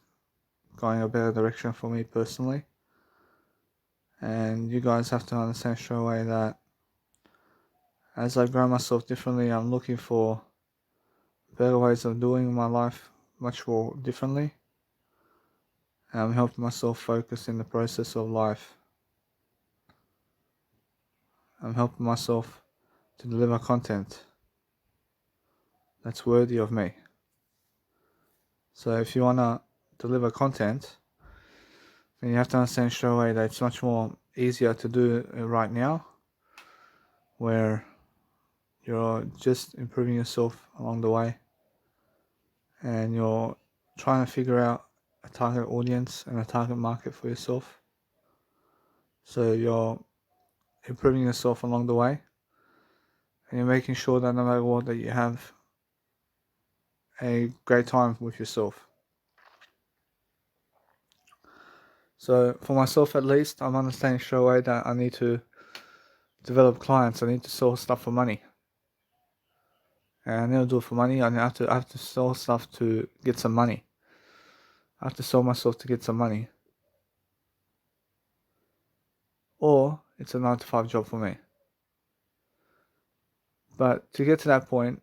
going a better direction for me personally. And you guys have to understand straight away that as I grow myself differently, I'm looking for better ways of doing my life much more differently. And I'm helping myself focus in the process of life. I'm helping myself to deliver content that's worthy of me. So if you want to deliver content, then you have to understand straight away that it's much more easier to do it right now, where you're just improving yourself along the way, and you're trying to figure out a target audience and a target market for yourself. So you're improving yourself along the way, and you're making sure that no matter what, that you have a great time with yourself. So for myself at least, I'm understanding straight away that I need to develop clients. I need to sell stuff for money. And I never do it for money. I have to sell stuff to get some money. I have to sell myself to get some money. Or it's a 9 to 5 job for me. But to get to that point,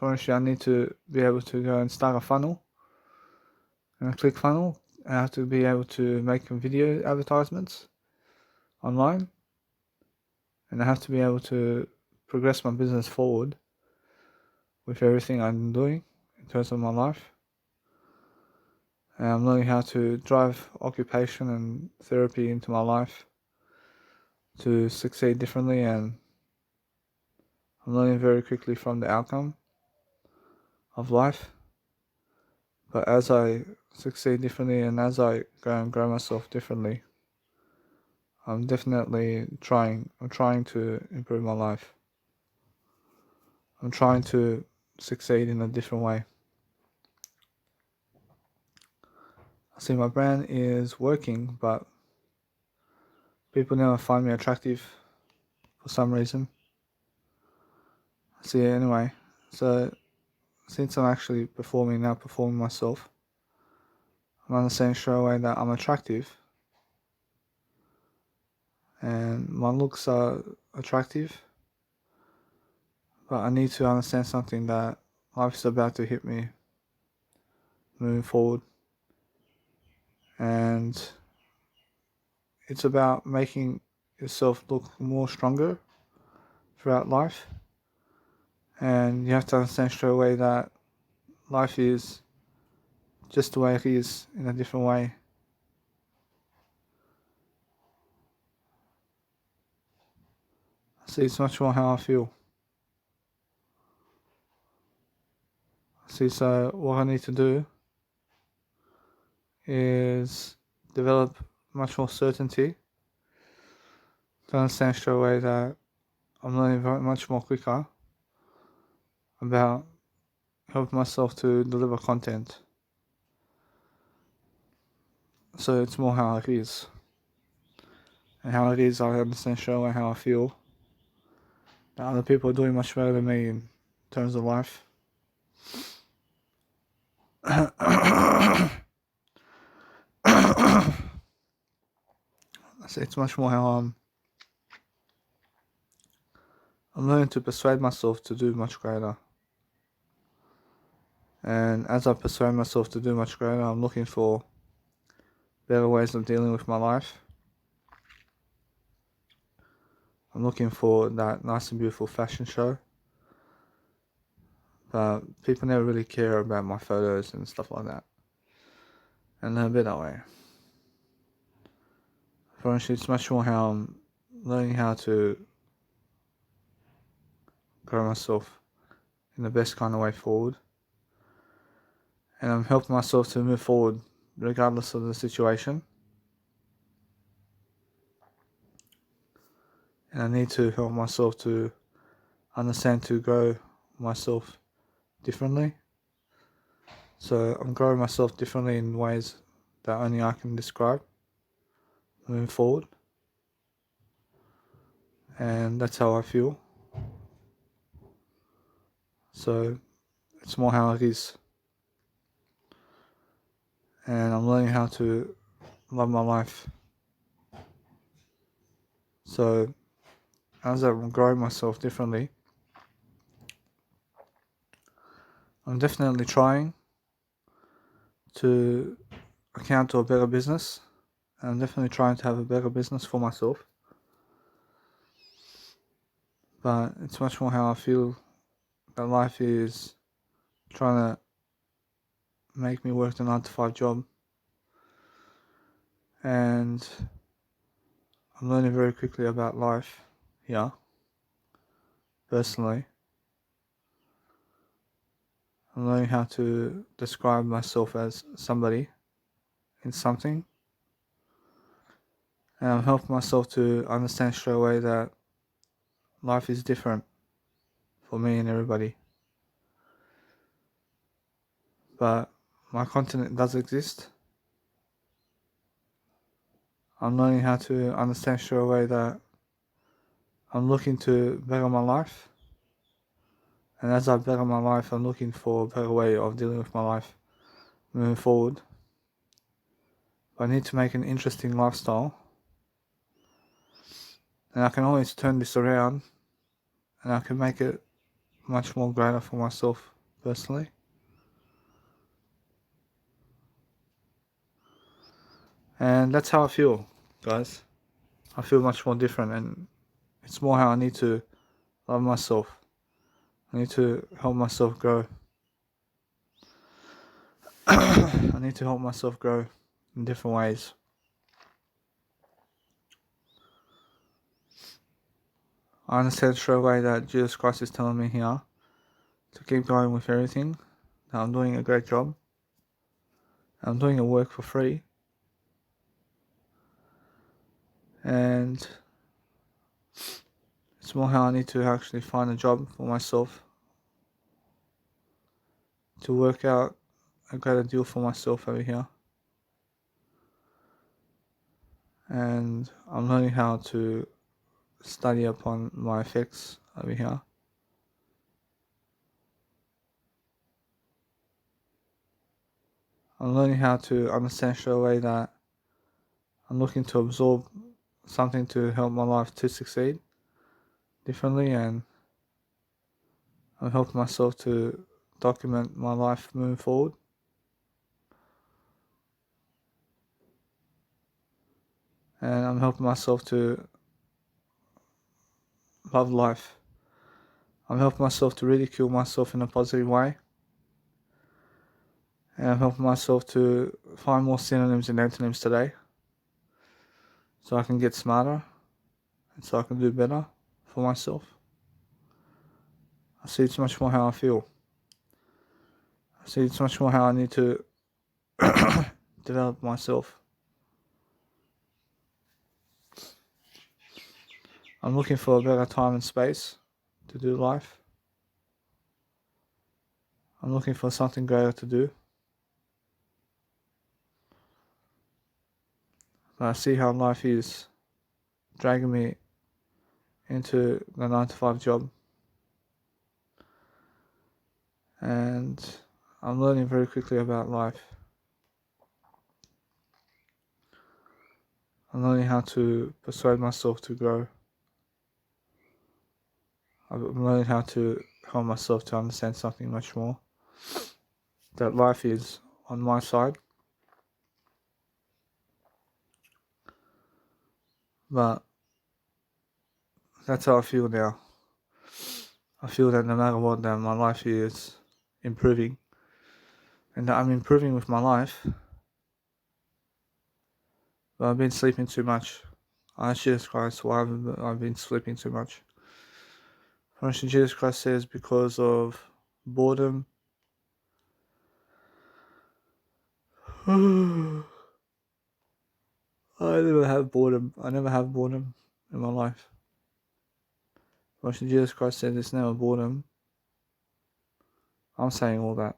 honestly, I need to be able to go and start a funnel, and a click funnel. I have to be able to make video advertisements online, and I have to be able to progress my business forward with everything I'm doing in terms of my life. And I'm learning how to drive occupation and therapy into my life to succeed differently, and I'm learning very quickly from the outcome of life. But as I succeed differently and as I go and grow myself differently, I'm definitely trying to improve my life. I'm trying to succeed in a different way. I see my brand is working, but people never find me attractive for some reason. I see it anyway. So since I'm actually performing myself, I'm understanding straight away that I'm attractive and my looks are attractive, but I need to understand something, that life is about to hit me moving forward, and it's about making yourself look more stronger throughout life. And you have to understand straight away that life is just the way it is in a different way. See, it's much more how I feel. See, so what I need to do is develop much more certainty to understand straight away that I'm learning very much more quicker about helping myself to deliver content. So it's more how it is. And how it is, I understand straight away how I feel. That other people are doing much better than me in terms of life. So it's much more how I'm learning to persuade myself to do much greater. And as I persuade myself to do much greater, I'm looking for better ways of dealing with my life. I'm looking for that nice and beautiful fashion show. But people never really care about my photos and stuff like that. And they're a bit that way. For instance, it's much more how I'm learning how to grow myself in the best kind of way forward. And I'm helping myself to move forward regardless of the situation. And I need to help myself to understand to grow myself differently. So I'm growing myself differently in ways that only I can describe moving forward. And that's how I feel. So it's more how it is. And I'm learning how to love my life. So as I'm growing myself differently, I'm definitely trying to account to a better business. I'm definitely trying to have a better business for myself. But it's much more how I feel that life is trying to make me work the 9 to 5 job. And I'm learning very quickly about life here, personally. I'm learning how to describe myself as somebody in something. And I'm helping myself to understand straight away that life is different for me and everybody. But my content does exist. I'm learning how to understand straight away that I'm looking to better my life. And as I better my life, I'm looking for a better way of dealing with my life moving forward. I need to make an interesting lifestyle. And I can always turn this around and I can make it much more greater for myself personally. And that's how I feel, guys. I feel much more different, and it's more how I need to love myself. I need to help myself grow. I need to help myself grow in different ways. I understand straight away that Jesus Christ is telling me here to keep going with everything, that I'm doing a great job. I'm doing a work for free. And it's more how I need to actually find a job for myself, to work out a greater deal for myself over here. And I'm learning how to study upon my effects over here. I'm learning how to understand straight away that I'm looking to absorb something to help my life to succeed differently, and I'm helping myself to document my life moving forward. And I'm helping myself to love life. I'm helping myself to ridicule myself in a positive way. And I'm helping myself to find more synonyms and antonyms today, so I can get smarter and so I can do better for myself. I see it's much more how I feel. I see it's much more how I need to develop myself. I'm looking for a better time and space to do life. I'm looking for something greater to do. But I see how life is dragging me into the 9-to-5 job. And I'm learning very quickly about life. I'm learning how to persuade myself to grow. I'm learning how to help myself to understand something much more. That life is on my side. But that's how I feel now. I feel that no matter what, that my life is improving. And that I'm improving with my life. But I've been sleeping too much. I ask Jesus Christ why I've been sleeping too much. First, Jesus Christ says because of boredom. I never have boredom. I never have boredom in my life. First, Jesus Christ says it's never boredom. I'm saying all that.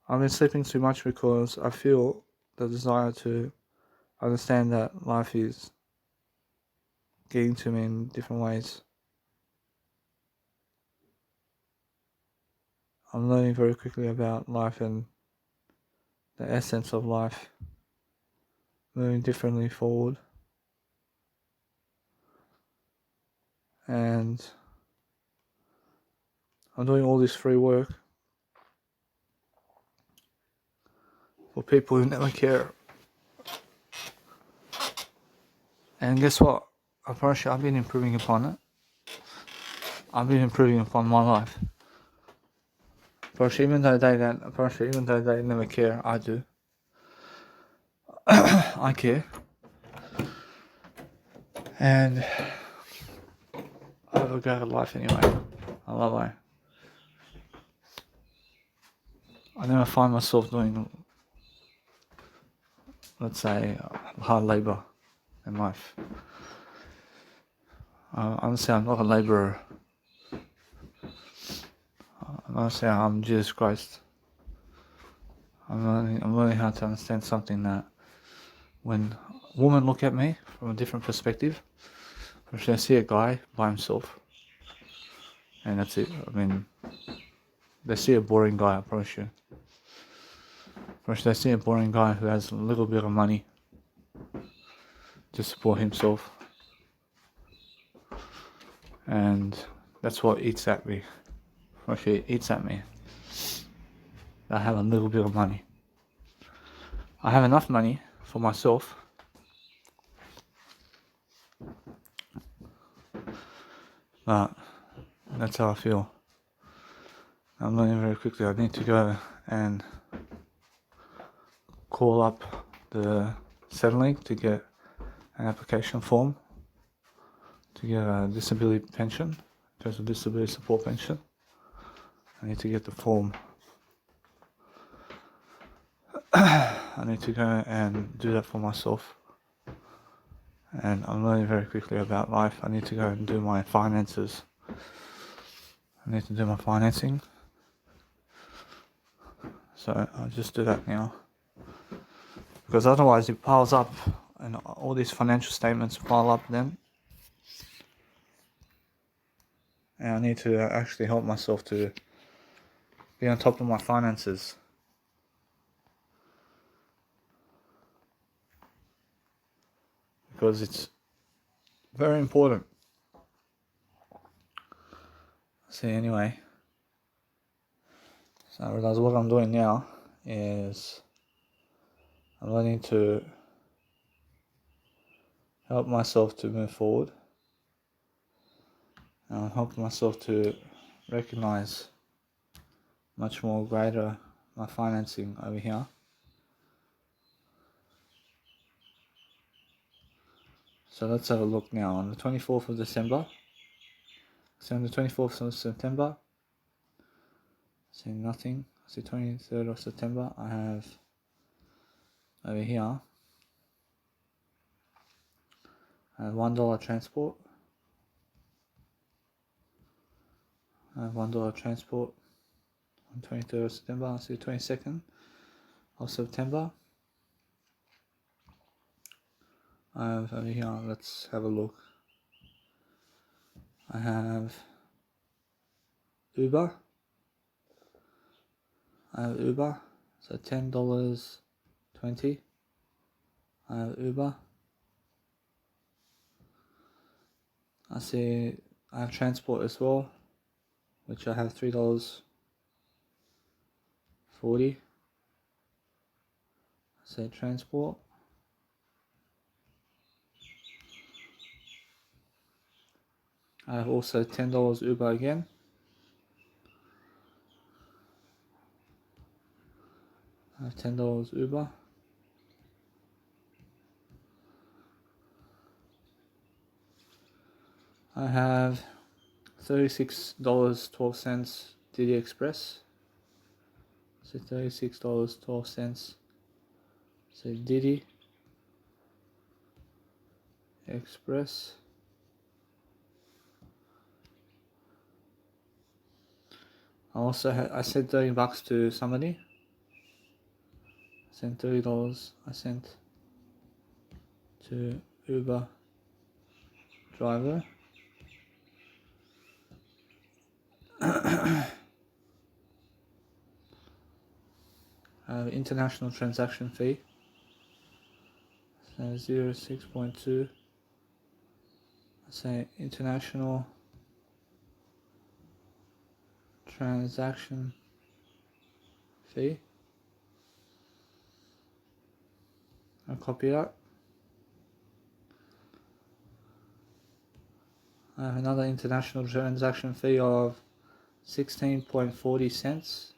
I've been sleeping too much because I feel the desire to understand that life is getting to me in different ways. I'm learning very quickly about life and the essence of life, moving differently forward. And I'm doing all this free work for people who never care. And guess what? Apparently I've been improving upon it. I've been improving upon my life. Apparently even though they never care, I do. I care. And I have a great life anyway. I love life. I never find myself doing, let's say, hard labour in life. Honestly, I'm not a labourer. Honestly, I'm Jesus Christ. I'm learning how to understand something that when women look at me from a different perspective, they see a guy by himself, and that's it. I mean, they see a boring guy, I promise you. First, they see a boring guy who has a little bit of money to support himself, and that's what eats at me. Actually, it eats at me. I have a little bit of money. I have enough money for myself, but that's how I feel. I'm learning very quickly. I need to go and call up the Centrelink to get an application form to get a disability pension, in terms of disability support pension. I need to get the form. I need to go and do that for myself. And I'm learning very quickly about life. I need to go and do my finances. I need to do my financing. So I'll just do that now. Because otherwise it piles up and all these financial statements pile up then. And I need to actually help myself to be on top of my finances. Because it's very important. See, anyway. So I realize what I'm doing now is I'm learning to help myself to move forward. And I'm helping myself to recognize much more greater my financing over here. So let's have a look now. On the 24th of December, so on the 24th of September, see nothing. See 23rd of September, I have over here, I have $1 transport. I have $1 transport on 23rd of September. I see 22nd of September. I have over here, let's have a look. I have Uber. I have Uber, so $10.20. I have Uber. I see I have transport as well, which I have $3.40. I say transport. I have also $10 Uber again. I have $10 Uber. I have $36.12 Didi Express. So $36.12. So Didi Express. I sent $30 to somebody. I sent $30. I sent to Uber driver. International transaction fee. So 0.6.2. I say international transaction fee. I'll copy that. I have another international transaction fee of 16.40 cents.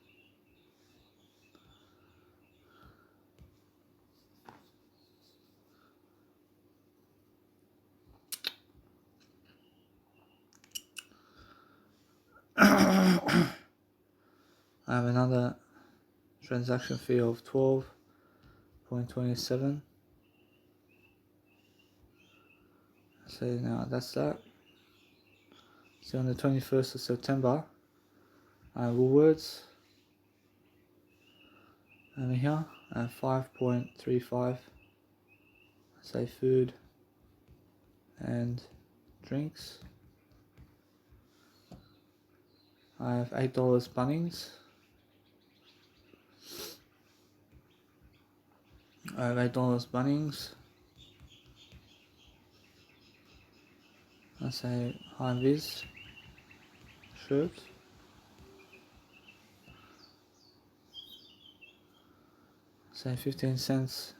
I have another transaction fee of 12.27. So now that's that. So on the 21st of September, Woolworths over here at 5.35. Say food and drinks. I have $8 Bunnings. I have $8 Bunnings. I say high vis shirt. Say 15 cents.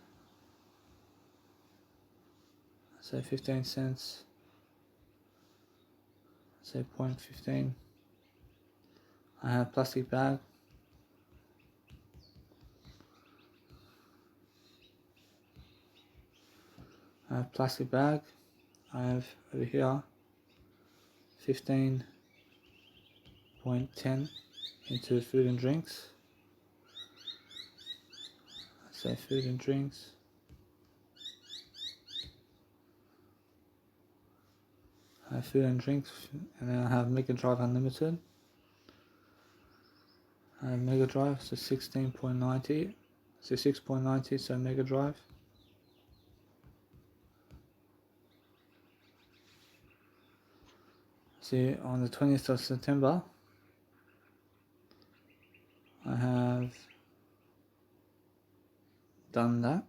Say 15 cents. Say 0.15. I have plastic bag. I have plastic bag. I have over here 15.10 into food and drinks. Say food and drinks. I have food and drinks, and then I have Mega Drive Unlimited. I have Mega Drive, so 16.90, so 6.90, so Mega Drive. See, on the 20th of September, I have done that,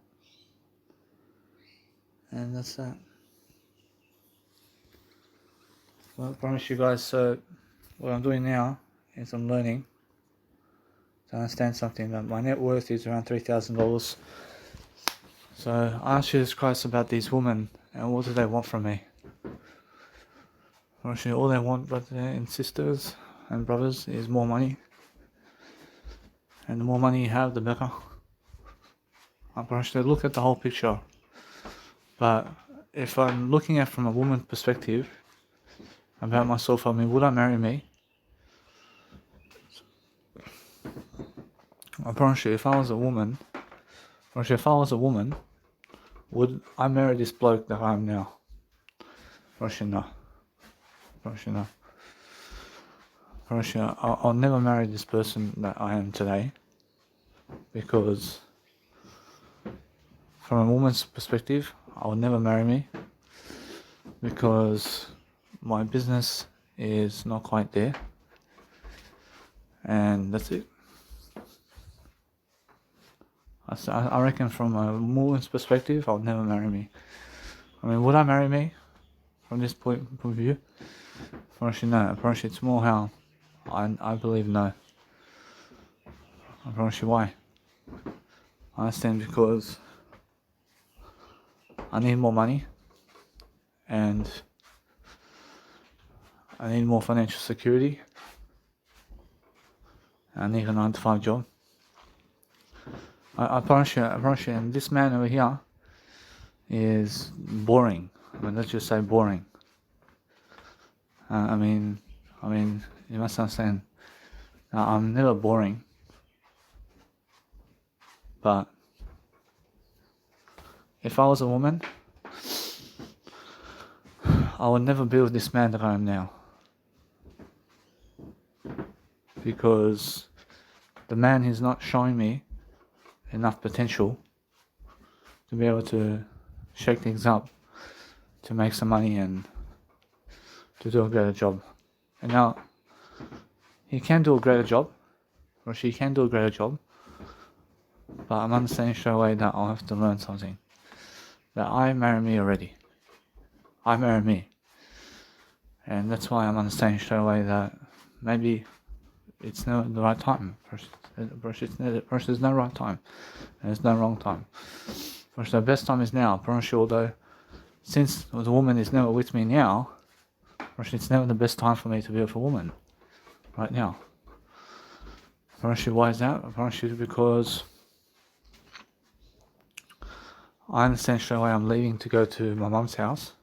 and that's that. Well, I promise you guys, so what I'm doing now is I'm learning to understand something, that my net worth is around $3,000. So I asked Jesus Christ about these women, and what do they want from me? Actually, all they want, brothers and sisters and brothers, is more money. And the more money you have, the better. I actually look at the whole picture. But if I'm looking at from a woman's perspective about myself, I mean, would I marry me? I promise you, if I was a woman, would I marry this bloke that I am now? Promise you, no. Promise you, I'll never marry this person that I am today, because from a woman's perspective, I would never marry me, because my business is not quite there, and that's it. I reckon from a woman's perspective, I would never marry me. I mean, would I marry me from this point of view? Promise you, no. I promise you, it's more how I believe no. I promise you why. I understand, because I need more money, and I need more financial security. I need a 9-to-5 job. I promise you, and this man over here is boring. I mean, let's just say boring. I mean, you must understand, I'm never boring, but if I was a woman, I would never be with this man that I am now, because the man is not showing me enough potential to be able to shake things up, to make some money and to do a greater job. And now, he can do a greater job, or she can do a greater job, but I'm understanding straight away that I'll have to learn something. That I marry me already. I marry me. And that's why I'm understanding straight away that maybe it's not the right time. There's no right time. There's no wrong time. The best time is now. Although, since the woman is never with me now, it's never the best time for me to be with a woman right now. Why is that? Because I understand straight away I'm leaving to go to my mum's house,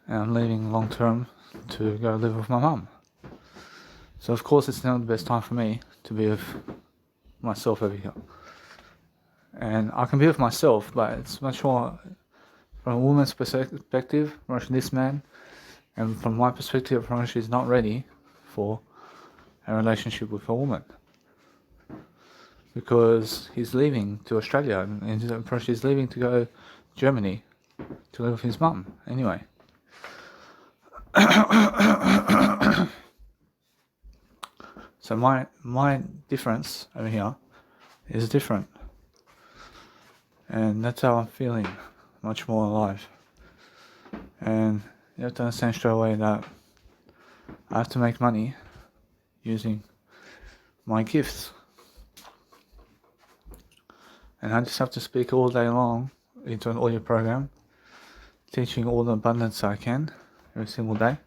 and I'm leaving long term to go live with my mum. So of course it's now the best time for me to be with myself over here. And I can be with myself, but it's much more from a woman's perspective, this man, and from my perspective, she's not ready for a relationship with a woman, because he's leaving to Australia and he's leaving to go to Germany to live with his mum anyway. So my difference over here is different, and that's how I'm feeling, much more alive. And you have to understand straight away that I have to make money using my gifts, and I just have to speak all day long into an audio program, teaching all the abundance I can every single day.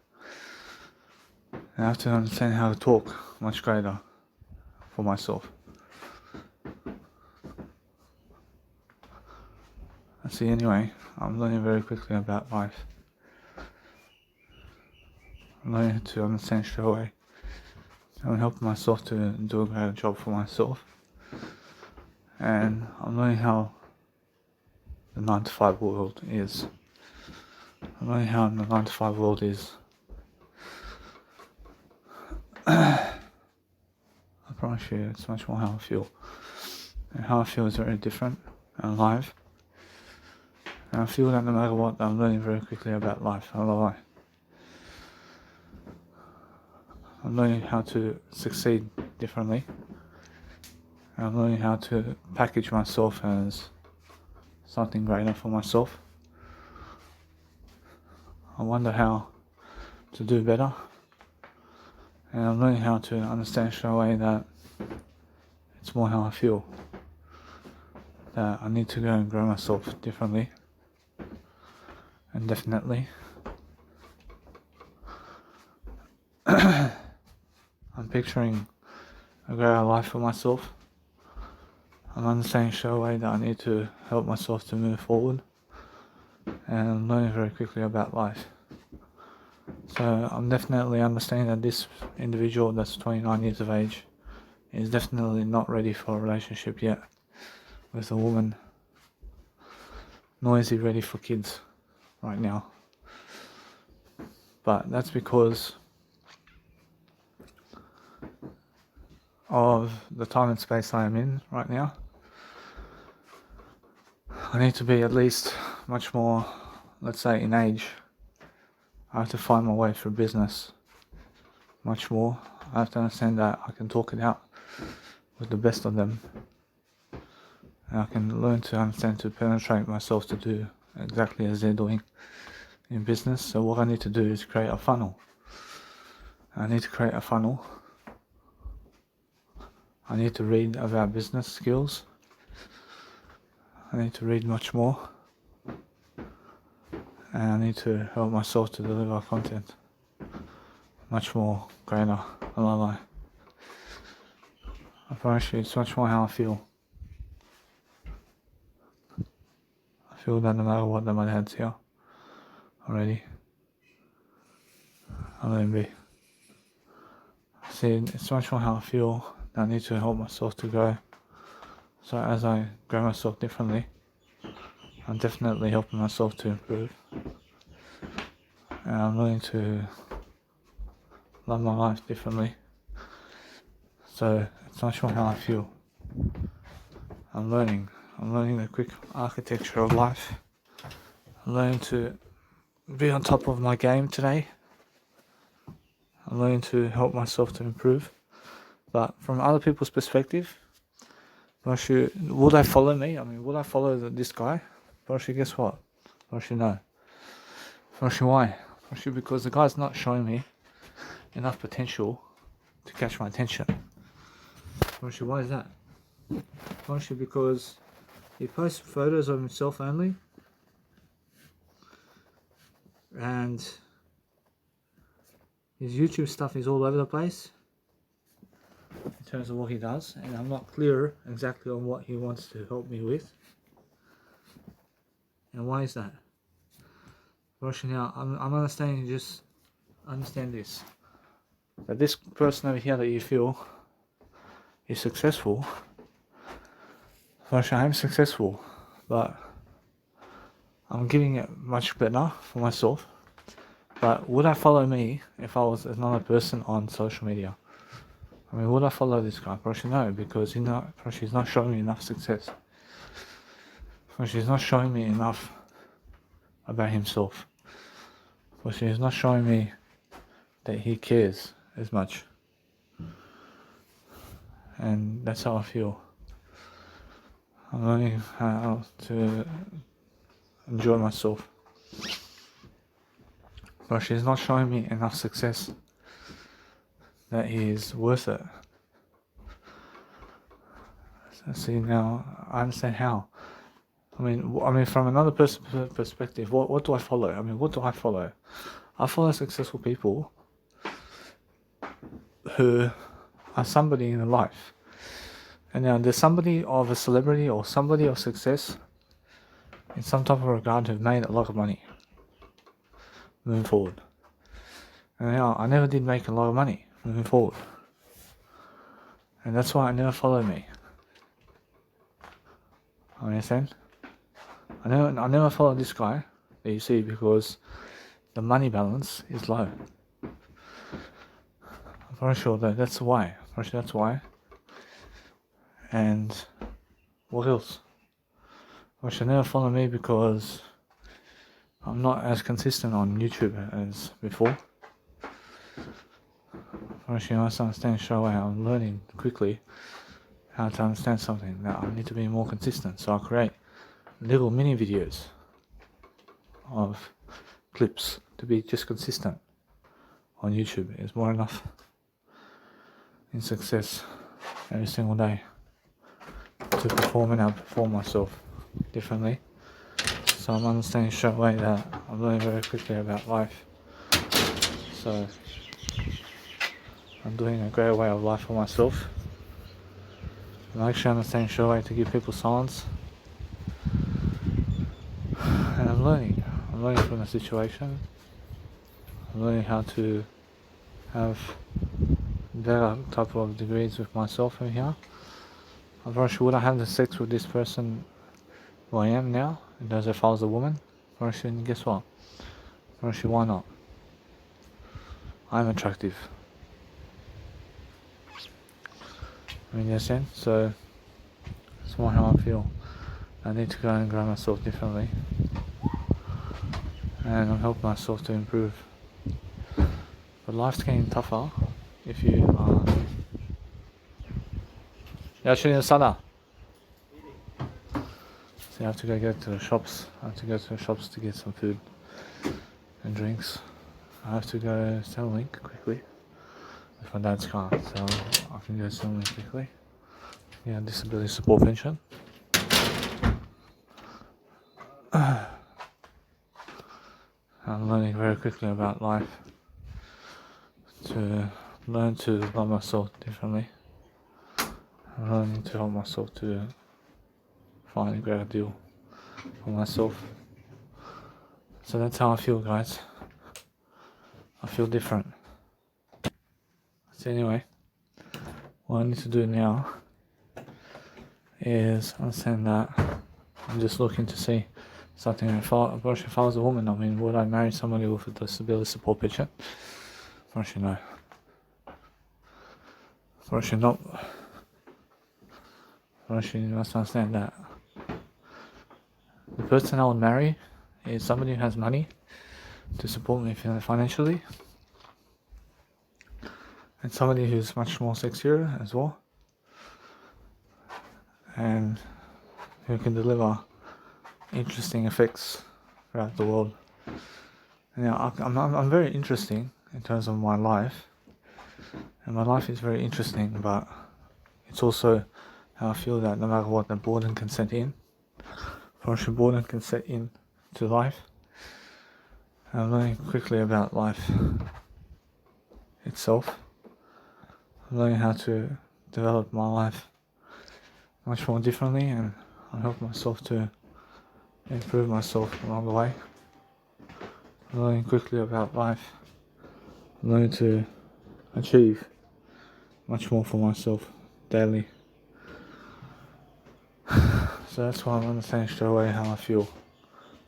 And I have to understand how to talk much greater for myself. See, anyway, I'm learning very quickly about life. I'm learning to understand straight away. I'm helping myself to do a greater job for myself. And I'm learning how the 9 to 5 world is. I'm learning how the 9 to 5 world is. I promise you, it's much more how I feel. And how I feel is very different and alive. And I feel that no matter what, I'm learning very quickly about life. I love life. I'm learning how to succeed differently. And I'm learning how to package myself as something greater for myself. I wonder how to do better. And I'm learning how to understand straight away that it's more how I feel. That I need to go and grow myself differently. And definitely. I'm picturing a greater life for myself. I'm understanding straight away that I need to help myself to move forward. And I'm learning very quickly about life. So I'm definitely understanding that this individual that's 29 years of age is definitely not ready for a relationship yet with a woman, nor is he ready for kids right now. But that's because of the time and space I am in right now. I need to be at least much more, let's say, in age. I have to find my way through business much more. I have to understand that I can talk it out with the best of them. And I can learn to understand to penetrate myself to do exactly as they're doing in business. So what I need to do is create a funnel. I need to create a funnel. I need to read about business skills. I need to read much more. And I need to help myself to deliver content much more greater. I promise you, it's much more how I feel. I feel that no matter what, that my dad's here already. I'll let him be. See, it's much more how I feel that I need to help myself to grow. So as I grow myself differently, I'm definitely helping myself to improve. And I'm learning to love my life differently. So it's much more how I feel. I'm learning the quick architecture of life. I'm learning to be on top of my game today. I'm learning to help myself to improve. But from other people's perspective, will they follow me? I mean, will I follow this guy? Guess what? No. Why? Because the guy's not showing me enough potential to catch my attention. Why is that? Because he posts photos of himself only, and his YouTube stuff is all over the place in terms of what he does, and I'm not clear exactly on what he wants to help me with. And why is that? Now, I'm understanding, just understand this. That this person over here that you feel is successful, I'm successful, but I'm giving it much better for myself. But would I follow me if I was another person on social media? I mean, would I follow this guy? Probably no, because he's not showing me enough success. He's not showing me enough about himself. He's not showing me that he cares as much. And that's how I feel. I'm learning how to enjoy myself. But she's not showing me enough success that he is worth it. So see, now I understand how. I mean, from another person's perspective, what do I follow? I mean, what do I follow? I follow successful people who are somebody in life. And now there's somebody of a celebrity or somebody of success in some type of regard who've made a lot of money moving forward. And now I never did make a lot of money moving forward. And that's why I never followed me. I understand? I never followed this guy that you see because the money balance is low. I'm pretty sure that's why. That's why. And what else? I should never follow me because I'm not as consistent on YouTube as before. Actually, I must understand straight away. I'm learning quickly how to understand something. Now I need to be more consistent, so I create little mini videos of clips to be just consistent on YouTube. Is more enough in success every single day to perform and outperform myself differently. So I'm understanding straight away that I'm learning very quickly about life. So I'm doing a great way of life for myself. I'm actually understanding straight away to give people silence. And I'm learning from the situation. I'm learning how to have better type of degrees with myself in here. I'm pretty sure would I have the sex with this person who I am now, and as if I was a woman? Pretty sure, guess what? Pretty sure, why not? I'm attractive. I mean, you understand? So it's more how I feel. I need to go and grow myself differently. And I'm helping myself to improve. But life's getting tougher if you are... So I have to go to the shops. I have to go to the shops to get some food and drinks. I have to go Centrelink quickly with my dad's car, so I can go Centrelink quickly. Yeah, disability support pension. I'm learning very quickly about life to learn to love myself differently. I'm learning to help myself to find a greater deal for myself. So that's how I feel, guys. I feel different. So anyway, what I need to do now is understand that I'm just looking to see something. If I was a woman, I mean, would I marry somebody with a disability support pension? Probably no. Probably not. Probably you must understand that the person I would marry is somebody who has money to support me financially, and somebody who's much more sexier as well, and who can deliver interesting effects throughout the world. Now, I'm very interesting in terms of my life, and my life is very interesting, but it's also how I feel that no matter what, the boredom can set in. Boredom can set in to life. And I'm learning quickly about life itself. I'm learning how to develop my life much more differently, and I help myself to improve myself along the way. I'm learning quickly about life. I'm learning to achieve much more for myself daily. So that's why I'm understanding straight away how I feel.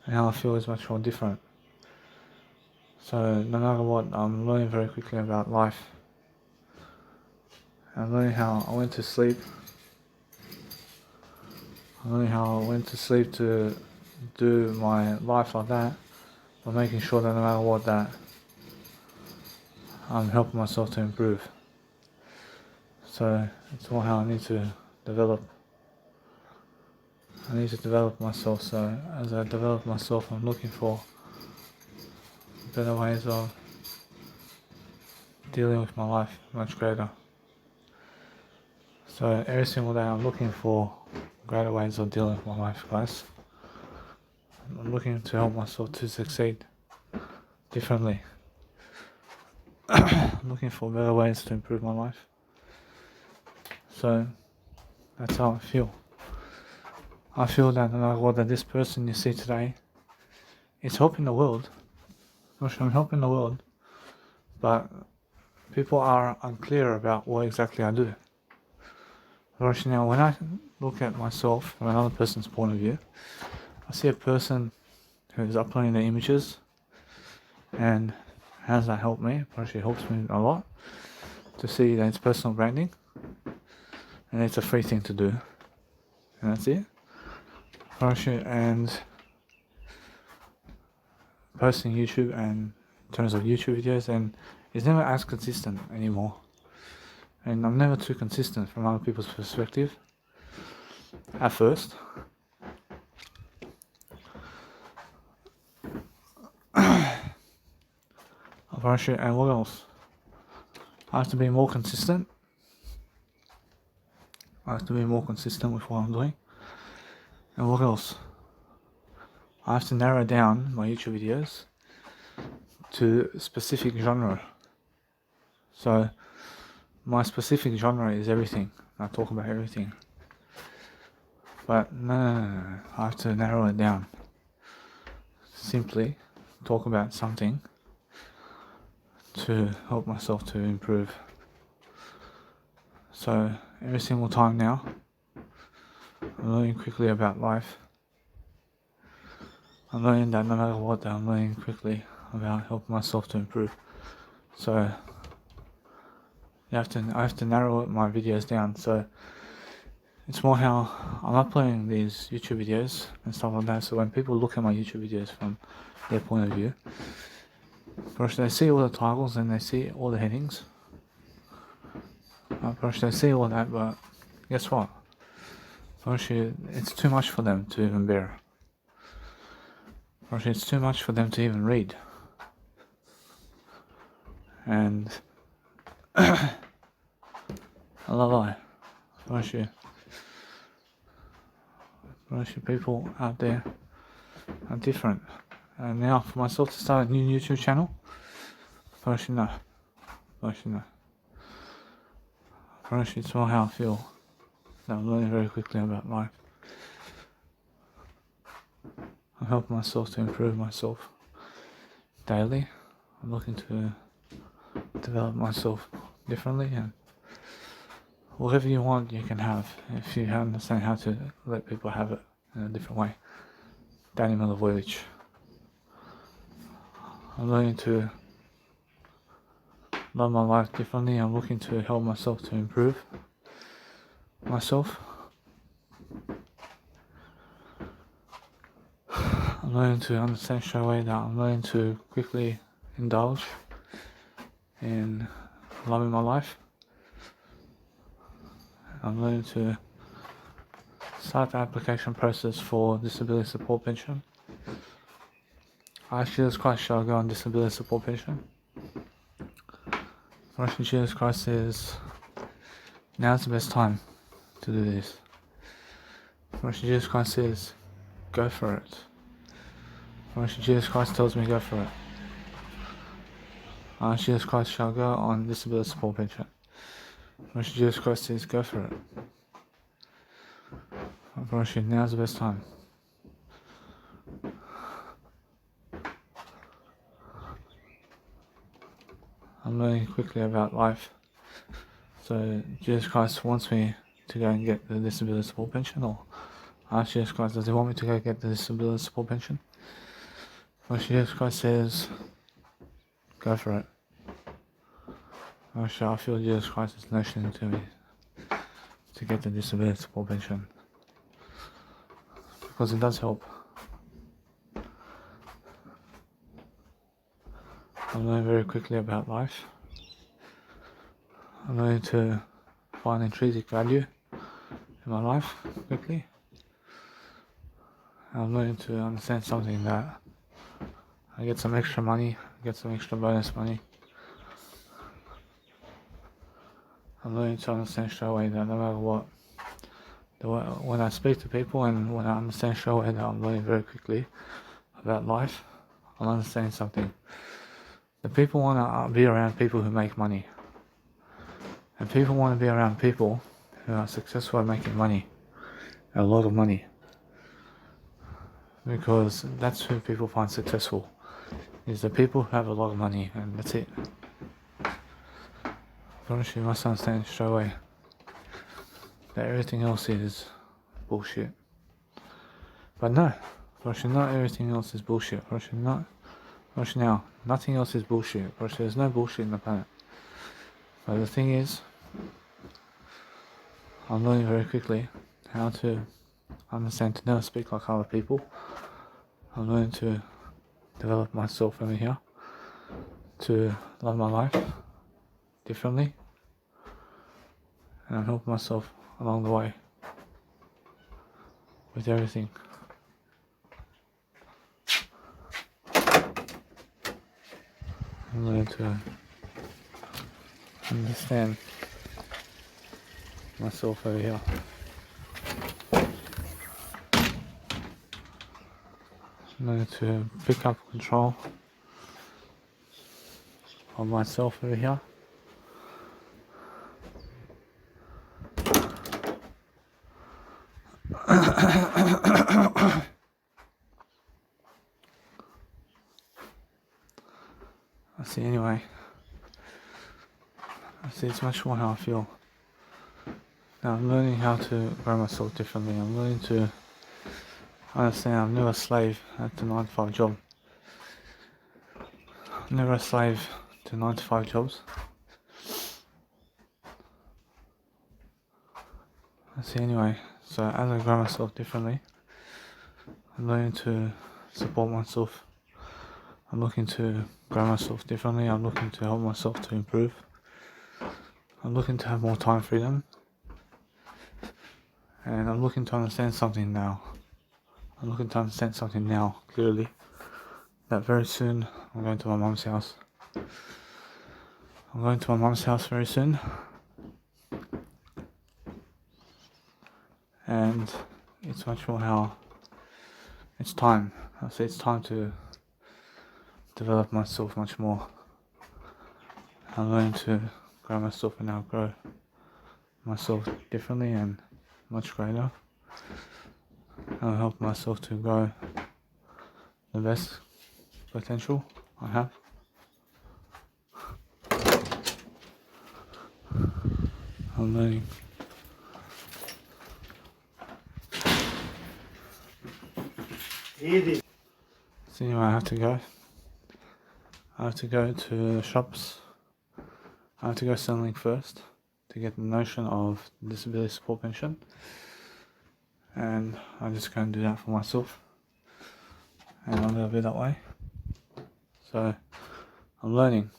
And how I feel is much more different. So no matter what, I'm learning very quickly about life. I'm learning how I went to sleep. I'm learning how I went to sleep to do my life like that, by making sure that no matter what, that I'm helping myself to improve. So it's all how I need to develop. I need to develop myself. So as I develop myself, I'm looking for better ways of dealing with my life much greater. So every single day I'm looking for greater ways of dealing with my life, guys. I'm looking to help myself to succeed differently. I'm looking for better ways to improve my life. So that's how I feel. I feel that no matter what, that this person you see today is helping the world. I'm helping the world, but people are unclear about what exactly I do. Now, when I look at myself from another person's point of view, I see a person who is uploading their images, and how does that help me? It actually helps me a lot to see that it's personal branding, and it's a free thing to do, and that's it. And posting YouTube and in terms of YouTube videos, and it's never as consistent anymore. And I'm never too consistent from other people's perspective at first. And what else? I have to be more consistent. I have to be more consistent with what I'm doing. And what else? I have to narrow down my YouTube videos to a specific genre. So my specific genre is everything. I talk about everything. But no, I have to narrow it down. Simply talk about something to help myself to improve. So every single time now, I'm learning quickly about life. I'm learning that no matter what, I'm learning quickly about helping myself to improve. So I have to narrow my videos down. So it's more how I'm uploading these YouTube videos and stuff like that. So when people look at my YouTube videos from their point of view, first they see all the titles and they see all the headings. First they see all that, but guess what? First, it's too much for them to even bear. First, it's too much for them to even read. And I lie. First, people out there are different. And now, for myself to start a new YouTube channel, first, no. First, it's all how I feel. That I'm learning very quickly about life. I'm helping myself to improve myself daily. I'm looking to develop myself differently, and whatever you want you can have if you understand how to let people have it in a different way. Danny Milivojevic. I'm learning to love my life differently. I'm looking to help myself to improve myself. I'm learning to understand straight away that I'm learning to quickly indulge in loving my life. I'm learning to start the application process for disability support pension. I asked Jesus Christ, shall I go on disability support pension? Russian Jesus Christ says, now's the best time to do this. Russian Jesus Christ says, go for it. Russian Jesus Christ tells me go for it. Jesus Christ shall go on disability support pension. Russian Jesus Christ says, go for it. Russian, now's the best time. I'm learning quickly about life. So Jesus Christ wants me to go and get the disability support pension, or ask Jesus Christ, does he want me to go get the disability support pension? Well, Jesus Christ says, go for it. Actually, I feel Jesus Christ is notioning to me to get the disability support pension, because it does help. I'm learning very quickly about life. I'm learning to find intrinsic value in my life quickly. I'm learning to understand something that I get some extra money, I get some extra bonus money. I'm learning to understand straight away that no matter what, when I speak to people and when I understand straight away that I'm learning very quickly about life, I'm understanding something. The people want to be around people who make money. And people want to be around people who are successful at making money. A lot of money. Because that's who people find successful. Is the people who have a lot of money, and that's it. But you must understand straight away that everything else is bullshit. But no, not everything else is bullshit. Now, nothing else is bullshit. There's no bullshit in the planet. But the thing is, I'm learning very quickly how to understand to never speak like other people. I'm learning to develop myself over here, to love my life differently, and help myself along the way with everything. I'm learning to understand myself over here. I'm learning to pick up control of myself over here. I see it's much more how I feel. Now I'm learning how to grow myself differently. I'm learning to understand I'm never a slave at the 9 to 5 job. I'm never a slave to 9 to 5 jobs. So as I grow myself differently, I'm learning to support myself. I'm looking to grow myself differently. I'm looking to help myself to improve. I'm looking to have more time freedom. And I'm looking to understand something now. Clearly. That very soon I'm going to my mum's house. I'm going to my mum's house very soon. And it's much more how it's time. I say it's time to develop myself much more. I'm learning to grow myself and now grow myself differently and much greater. I'll help myself to grow the best potential I have. I'm learning. So anyway, I have to go. I have to go to the shops. I have to go Centrelink first to get the notion of disability support pension. And I'm just going to do that for myself. And I'm going to be that way. So I'm learning.